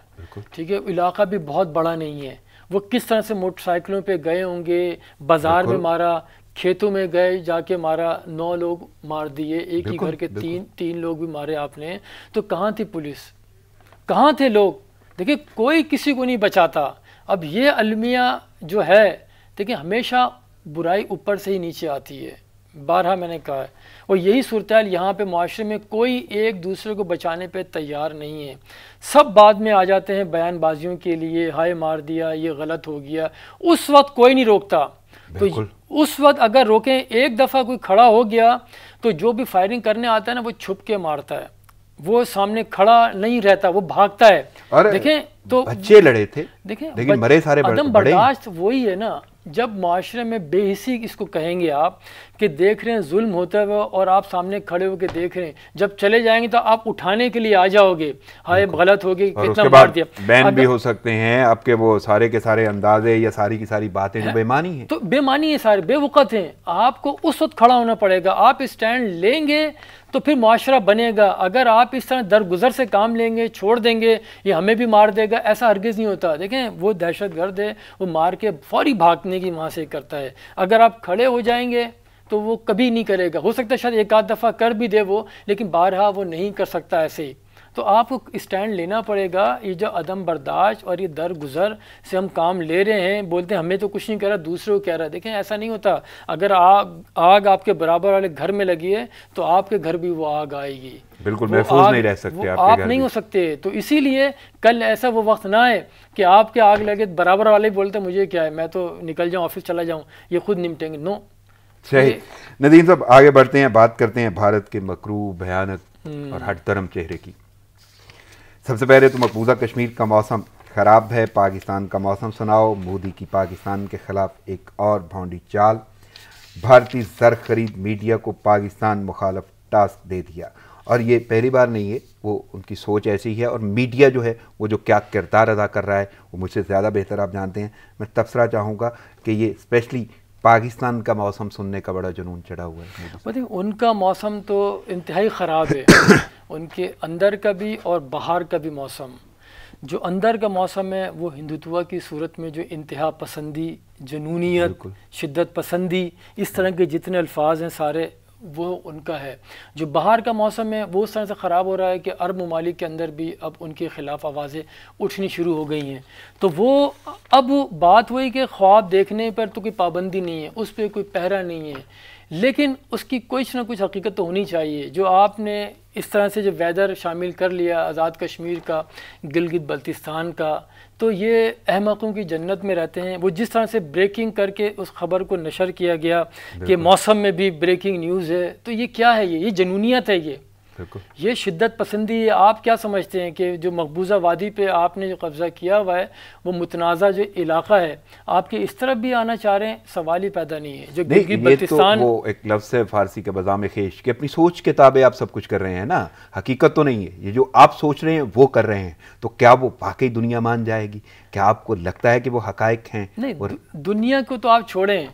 ठीक है। इलाका भी बहुत बड़ा नहीं है, वो किस तरह से मोटरसाइकिलों पे गए होंगे, बाजार में मारा, खेतों में गए जाके मारा, 9 लोग मार दिए, एक ही घर के तीन लोग भी मारे आपने। तो कहाँ थी पुलिस, कहाँ थे लोग? देखिए, कोई किसी को नहीं बचाता। अब ये अलमिया जो है, देखिए हमेशा बुराई ऊपर से ही नीचे आती है, बारहा मैंने कहा है। और यही सूरत हाल यहाँ पे मुआशरे में, कोई एक दूसरे को बचाने पे तैयार नहीं है। सब बाद में आ जाते हैं बयानबाजियों के लिए, हाय मार दिया, ये गलत हो गया। उस वक्त कोई नहीं रोकता। तो उस वक्त अगर रोकें, एक दफ़ा कोई खड़ा हो गया तो जो भी फायरिंग करने आता है ना, वो छुप के मारता है, वो सामने खड़ा नहीं रहता, वो भागता है। देखें तो बच्चे लड़े थे, देखें लेकिन मरे सारे अदम बर्दाश्त वही है ना जब माशरे में बेहिसी इसको कहेंगे आप कि देख रहे हैं जुल्म होता है और आप सामने खड़े होकर देख रहे हैं, जब चले जाएंगे तो आप उठाने के लिए आ जाओगे, हाय गलत हो गई, कितना मार दिया। बैन भी हो सकते हैं आपके वो सारे के सारे अंदाजे या सारी की सारी बातें जो बेमानी है, तो बेमानी है, सारे बेवकूफ़ हैं। आपको उस वक्त खड़ा होना पड़ेगा, आप स्टैंड लेंगे तो फिर मुआशरा बनेगा। अगर आप इस तरह दरगुजर से काम लेंगे, छोड़ देंगे, ये हमें भी मार देगा, ऐसा हरगिज़ नहीं होता। देखें वो दहशतगर्द है, वो मार के फौरी भागने की वहाँ से करता है। अगर आप खड़े हो जाएंगे तो वो कभी नहीं करेगा। हो सकता है शायद एक आध दफ़ा कर भी दे वो, लेकिन बारहा वो नहीं कर सकता ऐसे ही। तो आपको स्टैंड लेना पड़ेगा। ये जो अदम बर्दाश्त और ये दरगुजर से हम काम ले रहे हैं, बोलते हैं हमें तो कुछ नहीं कह रहा, दूसरे को कह रहा है। देखें ऐसा नहीं होता। अगर आग आपके बराबर वाले घर में लगी है तो आपके घर भी वो आग आएगी। बिल्कुल महफूज नहीं रह सकते आप नहीं हो सकते। तो इसीलिए कल ऐसा वो वक्त ना आए कि आपके आग लगे बराबर वाले बोलते मुझे क्या है, मैं तो निकल जाऊँ, ऑफिस चला जाऊँ, ये खुद निपटेंगे। नो सही। नदीम साहब आगे बढ़ते हैं, बात करते हैं भारत के मकरूह, भयानक और हटधर्म चेहरे की। सबसे पहले तो मकबूजा कश्मीर का मौसम ख़राब है, पाकिस्तान का मौसम सुनाओ। मोदी की पाकिस्तान के ख़िलाफ़ एक और भौंडी चाल। भारतीय ज़र खरीद मीडिया को पाकिस्तान मुखालफ टास्क दे दिया, और ये पहली बार नहीं है, वो उनकी सोच ऐसी ही है। और मीडिया जो है वो जो क्या किरदार अदा कर रहा है वो मुझसे ज़्यादा बेहतर आप जानते हैं। मैं तबसरा चाहूँगा कि ये स्पेशली पाकिस्तान का मौसम सुनने का बड़ा जुनून चढ़ा हुआ है। मतलब उनका मौसम तो इंतहाई ख़राब है, उनके अंदर का भी और बाहर का भी मौसम। जो अंदर का मौसम है वो हिंदुत्व की सूरत में जो इंतहा पसंदी, जुनूनियत, शिद्दत पसंदी, इस तरह के जितने अल्फाज हैं सारे वो उनका है। जो बाहर का मौसम है वो उस तरह से ख़राब हो रहा है कि अरब ममालिक के अंदर भी अब उनके ख़िलाफ़ आवाज़ें उठनी शुरू हो गई हैं। तो वो अब बात हुई कि ख्वाब देखने पर तो कोई पाबंदी नहीं है, उस पर कोई पहरा नहीं है, लेकिन उसकी कुछ ना कुछ हकीकत तो होनी चाहिए। जो आपने इस तरह से जो वेदर शामिल कर लिया आज़ाद कश्मीर का, गिलगित बल्तिस्तान का, तो ये अहमकों की जन्नत में रहते हैं। वो जिस तरह से ब्रेकिंग करके उस खबर को नशर किया गया कि मौसम में भी ब्रेकिंग न्यूज़ है, तो ये क्या है? ये जुनूनियत है, ये शिद्दत पसंदी है। आप क्या समझते हैं कि जो मकबूजा वादी पे आपने जो कब्ज़ा किया हुआ है वो मुतनाज़ा जो इलाका है, आपके इस तरफ भी आना चाह रहे हैं? सवाल ही पैदा नहीं है। जो गिलगित बल्तिस्तान, तो वो एक लफ्ज़ है फारसी के बज़ाम खेश कि अपनी सोच के ताबे आप सब कुछ कर रहे हैं ना, हकीकत तो नहीं है। ये जो आप सोच रहे हैं वो कर रहे हैं, तो क्या वो वाकई दुनिया मान जाएगी? क्या आपको लगता है कि वो हकायक हैं? नहीं, दुनिया को तो आप छोड़ें,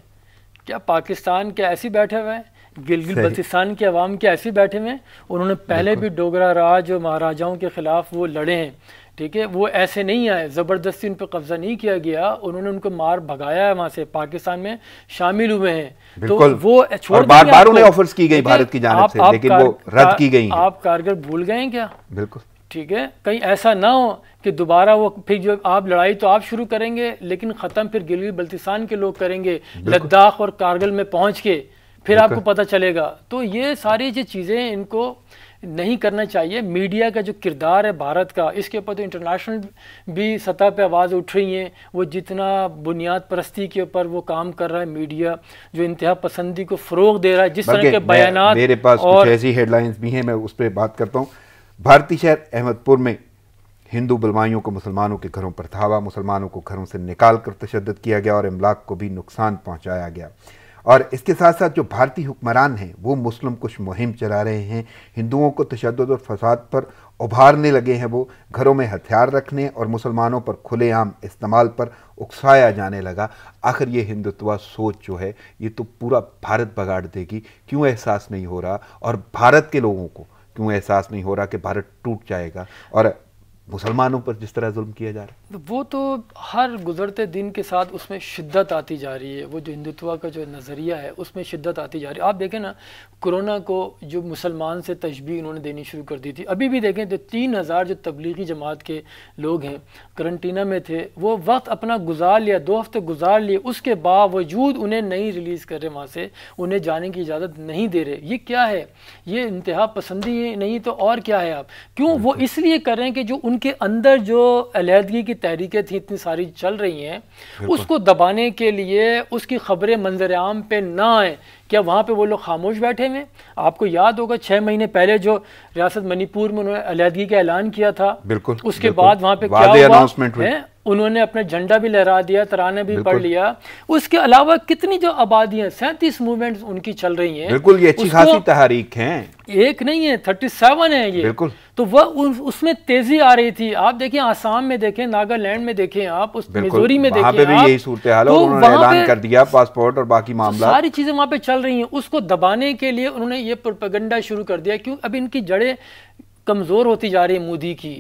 क्या पाकिस्तान क्या ऐसे बैठे हुए हैं? गिलगित बल्तिस्तान के अवाम के ऐसे बैठे हुए हैं? उन्होंने पहले भी डोगरा राज और महाराजाओं के ख़िलाफ़ वो लड़े हैं, ठीक है? वो ऐसे नहीं आए, ज़बरदस्ती उन पर कब्ज़ा नहीं किया गया, उन्होंने उनको मार भगाया है, वहाँ से पाकिस्तान में शामिल हुए हैं। तो वो और बार-बार उन्हें ऑफर्स की गई भारत की जानिब से, लेकिन वो रद्द की गई। आप कारगिल भूल गए हैं क्या? बिल्कुल ठीक है, कहीं ऐसा ना हो कि दोबारा वो फिर जो आप लड़ाई तो आप शुरू करेंगे लेकिन ख़त्म फिर गिलगित बल्तिस्तान के लोग करेंगे, लद्दाख और कारगिल में पहुँच के फिर आपको पता चलेगा। तो ये सारी जो चीज़ें इनको नहीं करना चाहिए। मीडिया का जो किरदार है भारत का, इसके ऊपर तो इंटरनेशनल भी सतह पे आवाज़ उठ रही हैं। वो जितना बुनियाद परस्ती के ऊपर वो काम कर रहा है मीडिया, जो इंतहा पसंदी को फ़रोग दे रहा है, जिस तरह के बयानात, मेरे पास कुछ ऐसी हेडलाइंस भी हैं, मैं उस पर बात करता हूँ। भारतीय शहर अहमदपुर में हिंदू बलवाइयों को मुसलमानों के घरों पर धावा, मुसलमानों को घरों से निकाल कर तशद्दुद किया गया और इमलाक को भी नुकसान पहुँचाया गया। और इसके साथ साथ जो भारतीय हुक्मरान हैं वो मुस्लिम कुछ मुहिम चला रहे हैं, हिंदुओं को तशद्दुद और फसाद पर उभारने लगे हैं। वो घरों में हथियार रखने और मुसलमानों पर खुलेआम इस्तेमाल पर उकसाया जाने लगा। आखिर ये हिंदुत्व सोच जो है ये तो पूरा भारत बगाड़ देगी। क्यों एहसास नहीं हो रहा, और भारत के लोगों को क्यों एहसास नहीं हो रहा कि भारत टूट जाएगा और मुसलमानों पर जिस तरह जुल्म किया जा रहा है? वो तो हर गुजरते दिन के साथ उसमें शिद्दत आती जा रही है। वो जो हिंदुत्व का जो नज़रिया है उसमें शिद्दत आती जा रही है। आप देखें ना, कोरोना को जो मुसलमान से तशबीह उन्होंने देनी शुरू कर दी थी। अभी भी देखें तो 3000 जो तबलीगी जमात के लोग हैं करंटीना में थे, वो वक्त अपना गुजार लिया, 2 हफ्ते गुजार लिए, उसके बावजूद उन्हें नहीं रिलीज़ कर रहे, वहाँ से उन्हें जाने की इजाज़त नहीं दे रहे। ये क्या है? ये इंतहा पसंदी नहीं तो और क्या है? आप क्यों? वो इसलिए कर रहे हैं कि जो उनके अंदर जो अलहदगी की तहरीकें थी इतनी सारी चल रही हैं, उसको दबाने के लिए उसकी खबरें मंजर आम पे ना आए। क्या वहाँ पे वो लोग खामोश बैठे हुए? आपको याद होगा 6 महीने पहले जो रियासत मणिपुर में उन्होंने अलहदगी का ऐलान किया था, बिल्कुल, उसके बाद वहाँ पे क्या हुआ है? उन्होंने अपना झंडा भी लहरा दिया, तराना भी पढ़ लिया। उसके अलावा कितनी जो आबादियां 37 मूवमेंट्स उनकी चल रही हैं, बिल्कुल, ये अच्छी खासी तहरीक हैं, एक नहीं है, 37 है ये। बिल्कुल। तो वह उसमें तेजी आ रही थी। आप देखिए आसाम में देखें, नागालैंड में देखें, आप उस मिजोरी में देखें, पे भी यही सूरत हाल है। उन्होंने ऐलान कर दिया पासपोर्ट और बाकी मामला, सारी चीजें वहां पे चल रही हैं। उसको दबाने के लिए उन्होंने ये प्रोपेगेंडा शुरू कर दिया, क्यों अब इनकी जड़ें कमजोर होती जा रही है मोदी की।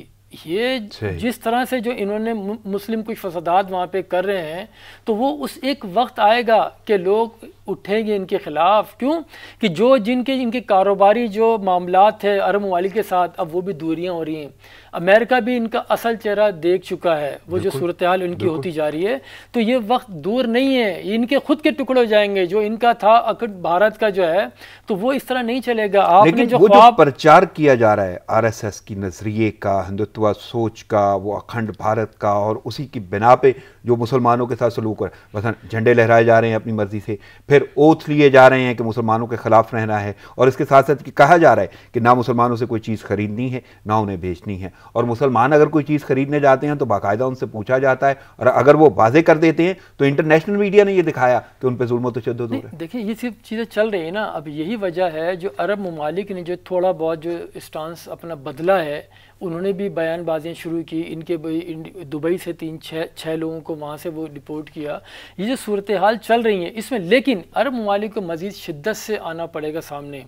ये जिस तरह से जो इन्होंने मुस्लिम कुछ फसादात वहाँ पे कर रहे हैं, तो वो उस एक वक्त आएगा कि लोग उठेंगे इनके खिलाफ। क्यों कि जो इनके कारोबारी जो मामलात थे अरब ममालिक के साथ, अब वो भी दूरियां हो रही हैं। अमेरिका भी इनका असल चेहरा देख चुका है, वो जो सूरत हाल इनकी होती जा रही है। तो ये वक्त दूर नहीं है, इनके खुद के टुकड़े हो जाएंगे। जो इनका था अखंड भारत का जो है, तो वो इस तरह नहीं चलेगा। आपने जो प्रचार किया जा रहा है आरएसएस की नजरिए का, हिंदुत्व सोच का, वो अखंड भारत का, और उसी की बिना पे जो मुसलमानों के साथ सलूक है, बस झंडे लहराए जा रहे हैं अपनी मर्जी से, फिर ओथ लिए जा रहे हैं कि मुसलमानों के खिलाफ रहना है, और इसके साथ साथ कहा जा रहा है कि ना मुसलमानों से कोई चीज़ खरीदनी है ना उन्हें बेचनी है, और मुसलमान अगर कोई चीज़ खरीदने जाते हैं तो बाकायदा उनसे पूछा जाता है, और अगर वो वाजे कर देते हैं तो इंटरनेशनल मीडिया ने ये दिखाया कि उन पर जुल्म तशद्दुद हो रहा है। देखिए ये सिर्फ चीज़ें चल रही है ना, अब यही वजह है जो अरब ममालिक ने जो थोड़ा बहुत जो स्टांस अपना बदला है, उन्होंने भी बयानबाजियाँ शुरू की। इनके दुबई से 3-6 लोगों को वहाँ से वो रिपोर्ट किया। ये जो सूरत हाल चल रही है इसमें, लेकिन अरब ममालिक को मज़ीद शिद्दत से आना पड़ेगा सामने।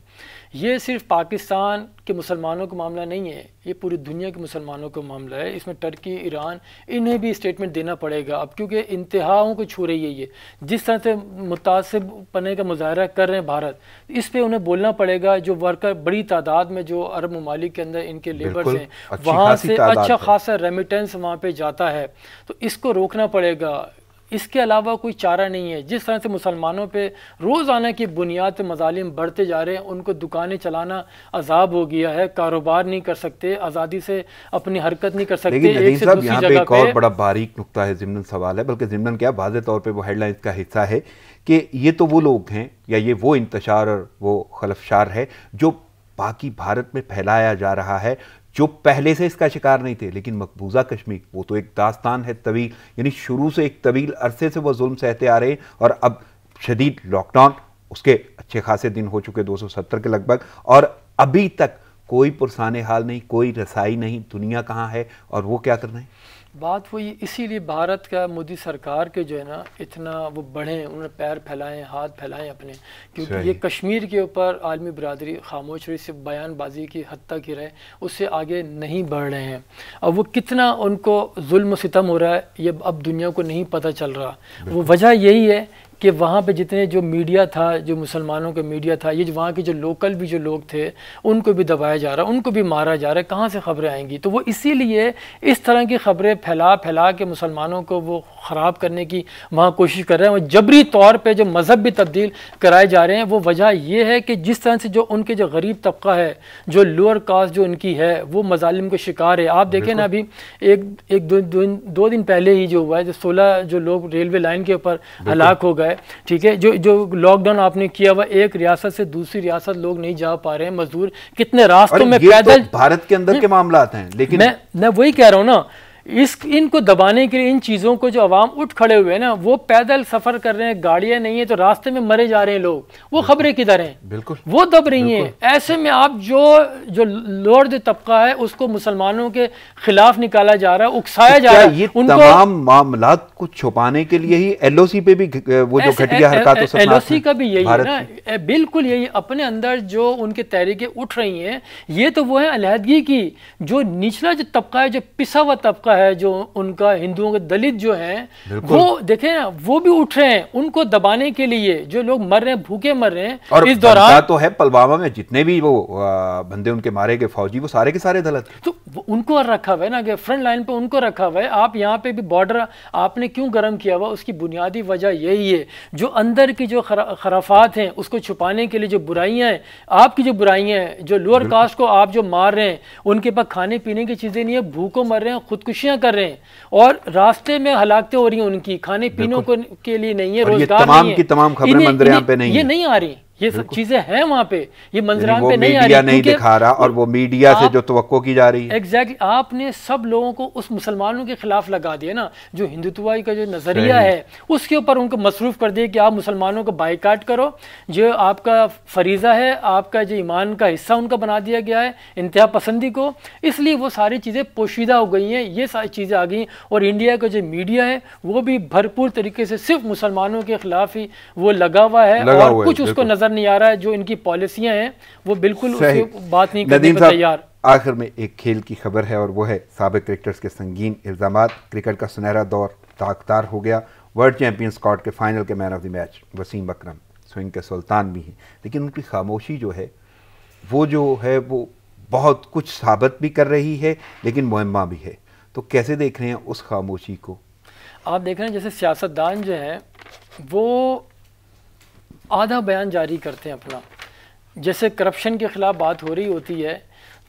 ये सिर्फ पाकिस्तान के मुसलमानों का मामला नहीं है, ये पूरी दुनिया के मुसलमानों का मामला है। इसमें टर्की, ईरान, इन्हें भी स्टेटमेंट देना पड़ेगा अब, क्योंकि इंतहाओं को छू रही है ये। जिस तरह से मुतासिब पने का मुजाहरा कर रहे हैं भारत, इस पे उन्हें बोलना पड़ेगा। जो वर्कर बड़ी तादाद में जो अरब ममालिक के अंदर इनके लेबर्स हैं, वहाँ से अच्छा खासा रेमिटेंस वहाँ पे जाता है, तो इसको रोकना पड़ेगा। इसके अलावा कोई चारा नहीं है। जिस तरह से मुसलमानों पे रोज़ाना की बुनियाद पे मजालिम बढ़ते जा रहे हैं, उनको दुकानें चलाना अजाब हो गया है, कारोबार नहीं कर सकते, आज़ादी से अपनी हरकत नहीं कर सकते। एक से दूसरी जगह एक और बड़ा बारीक नुक्ता है, ज़िम्नन सवाल है, बल्कि ज़िम्नन क्या वाज़े तौर पे वो हेडलाइंस का हिस्सा है कि ये तो वो लोग हैं, या ये वो इंतशार और वो खलफशार है जो बाकी भारत में फैलाया जा रहा है, जो पहले से इसका शिकार नहीं थे। लेकिन मकबूजा कश्मीर वो तो एक दास्तान है तवील, यानी शुरू से एक तवील अरसे से वो जुल्म सहते आ रहे हैं, और अब शदीद लॉकडाउन, उसके अच्छे खासे दिन हो चुके 270 के लगभग, और अभी तक कोई पुरसाने हाल नहीं, कोई रसाई नहीं। दुनिया कहाँ है और वो क्या करना है? बात वही, इसीलिए भारत का मोदी सरकार के जो है ना, इतना वो बढ़े, उन्होंने पैर फैलाएं, हाथ फैलाएं अपने, क्योंकि ये कश्मीर के ऊपर आलमी बरादरी खामोश रही, सिर्फ बयानबाजी की हद तक ही रहे, उससे आगे नहीं बढ़ रहे हैं। अब वो कितना उनको जुल्म सितम हो रहा है, ये अब दुनिया को नहीं पता चल रहा। वो वजह यही है कि वहाँ पे जितने जो मीडिया था, जो मुसलमानों का मीडिया था, ये वहाँ के जो लोकल भी जो लोग थे, उनको भी दबाया जा रहा, उनको भी मारा जा रहा है। कहाँ से खबरें आएंगी? तो वो इसीलिए इस तरह की खबरें फैला के मुसलमानों को वो ख़राब करने की वहाँ कोशिश कर रहे हैं। वो जबरी तौर पे जो मज़हब भी तब्दील कराए जा रहे हैं। वो वजह ये है कि जिस तरह से जो उनके जो गरीब तबका है, जो लोअर कास्ट जो उनकी है, वो मजालिम के शिकार है। आप देखें ना, अभी दो दिन पहले ही जो हुआ है, जो 16 जो लोग रेलवे लाइन के ऊपर हलाक हो गए, ठीक है। जो लॉकडाउन आपने किया हुआ, एक रियासत से दूसरी रियासत लोग नहीं जा पा रहे हैं, मजदूर कितने रास्तों में पैदल, तो भारत के अंदर के मामलात हैं। लेकिन मैं वही कह रहा हूँ ना, इनको दबाने के लिए इन चीज़ों को जो अवाम उठ खड़े हुए हैं ना, वो पैदल सफ़र कर रहे हैं, गाड़ियाँ नहीं है, तो रास्ते में मरे जा रहे हैं लोग। वो खबरें किधर हैं? बिल्कुल वो दब रही हैं। ऐसे में आप जो लोअर तबका है उसको मुसलमानों के खिलाफ निकाला जा रहा है, उकसाया जा रहा है। ये तमाम मामलात को छुपाने के लिए ही एलओसी पे भी वो जो घटिया हरकत, एलओसी का भी यही है ना, बिल्कुल यही। अपने अंदर जो उनके तहरीकें उठ रही हैं, ये तो वो है अलहदगी की। जो निचला जो तबका है, जो पिसा हुआ तबका है, जो उनका हिंदुओं के दलित जो हैं, वो देखें ना, वो भी उठ रहे हैं उनको दबाने के लिए। जो लोग मर रहे हैं, भूखे मर रहे हैं। और इस दौरान तो है पुलवामा में जितने भी वो बंदे उनके मारे गए फौजी, वो सारे के सारे दलित, तो उनको रखा हुआ है ना, कि फ्रंट लाइन पे उनको रखा हुआ है। आप यहाँ पे भी बॉर्डर आपने क्यों गर्म किया हुआ? उसकी बुनियादी वजह यही है, जो अंदर की जो खराफात हैं उसको छुपाने के लिए जो बुराइयां हैं, आपकी जो बुराइयां हैं, जो लोअर कास्ट को आप जो मार रहे हैं, उनके पास खाने पीने की चीजें नहीं है, भूखों मर रहे हैं, खुदकुशी कर रहे हैं, और रास्ते में हलाकतें हो रही हैं उनकी, खाने पीने के लिए नहीं है, रोजगार नहीं है। तमाम खबरें मंजरेआम पे नहीं है, ये नहीं आ रही, ये सब चीजें हैं वहां पे, ये मंजरान पे नहीं आ मीडिया रही, नहीं दिखा रहा, और वो मीडिया से जो तवक्को की जा रही है। एग्जैक्टली, आपने सब लोगों को उस मुसलमानों के खिलाफ लगा दिया ना, जो हिंदुत्वाई का जो नजरिया है उसके ऊपर उनको मसरूफ कर दिया कि आप मुसलमानों को बाइकाट करो, जो आपका फरीजा है, आपका जो ईमान का हिस्सा उनका बना दिया गया है इंतहा पसंदी को, इसलिए वो सारी चीज़ें पोशीदा हो गई हैं, ये सारी चीज़ें आ गई। और इंडिया का जो मीडिया है वो भी भरपूर तरीके से सिर्फ मुसलमानों के खिलाफ ही वो लगा हुआ है, और कुछ उसको नजर नहीं आ रहा है, जो इनकी पॉलिसियां हैं वो बिल्कुल उसकी बात नहीं करने पर तैयार। आखिर में एक खेल की खबर है, और वो है साबिक क्रिकेटर्स के संगीन इल्जामात। क्रिकेट का सुनहरा दौर ताकतार हो गया। वर्ल्ड चैंपियन स्कॉट के फाइनल के man of the match Wasim Akram swing के सुल्तान भी हैं, लेकिन उनकी खामोशी जो है वो बहुत कुछ साबित भी कर रही है, लेकिन मुहम्मा भी है। तो कैसे देख रहे हैं उस खामोशी को? आप देख रहे हैं जैसे सियासतदान जो हैं वो आधा बयान जारी करते हैं अपना, जैसे करप्शन के ख़िलाफ़ बात हो रही होती है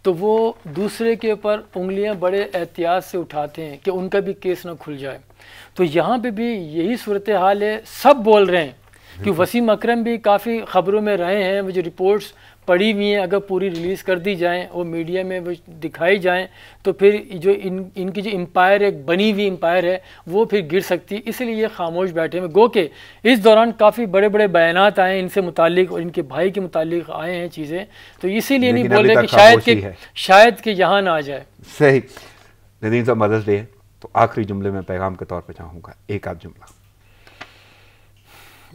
तो वो दूसरे के ऊपर उंगलियां बड़े एहतियात से उठाते हैं कि उनका भी केस ना खुल जाए। तो यहाँ पे भी यही सूरत हाल है, सब बोल रहे हैं कि वसीम अकरम भी काफ़ी ख़बरों में रहे हैं, वो जो रिपोर्ट्स पड़ी हुई हैं अगर पूरी रिलीज़ कर दी जाएं और मीडिया में वो दिखाई जाएं तो फिर जो इनकी जो एम्पायर एक बनी हुई एम्पायर है वो फिर गिर सकती है। इसलिए ये खामोश बैठे हैं। गो के इस दौरान काफ़ी बड़े बड़े बयानात आए इनसे मुतालिक और इनके भाई के मुतालिक आए हैं चीज़ें, तो इसीलिए नहीं बोल रहे कि शायद कि यहाँ ना आ जाए। सही। नदीम साहब, मदर्स डे है, तो आखिरी जुमले में पैगाम के तौर पर चाहूँगा एक आध जुमला।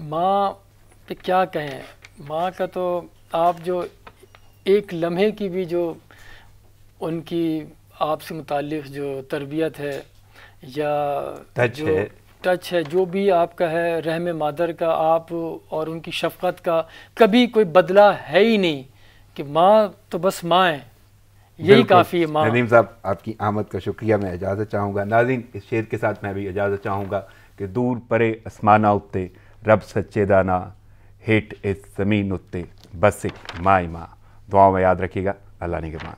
माँ पे क्या कहें, माँ का तो आप जो एक लम्हे की भी जो उनकी आपसे मुताल्लिक़ जो तरबियत है या टच है जो भी आपका है, रहम मादर का आप और उनकी शफ़क़त का कभी कोई बदला है ही नहीं कि माँ तो बस माँ है, यही काफ़ी है माँ। नदीम साहब, आपकी आमद का शुक्रिया। मैं इजाज़त चाहूँगा। नाज़रीन, इस शेर के साथ मैं भी इजाज़त चाहूँगा कि दूर परे आसमाना उत्ते रब सच्चे दाना, हेठ इस ज़मीन उत्ते बस एक माँ। दुआओं में याद रखिएगा। अल्लाह निगहबान।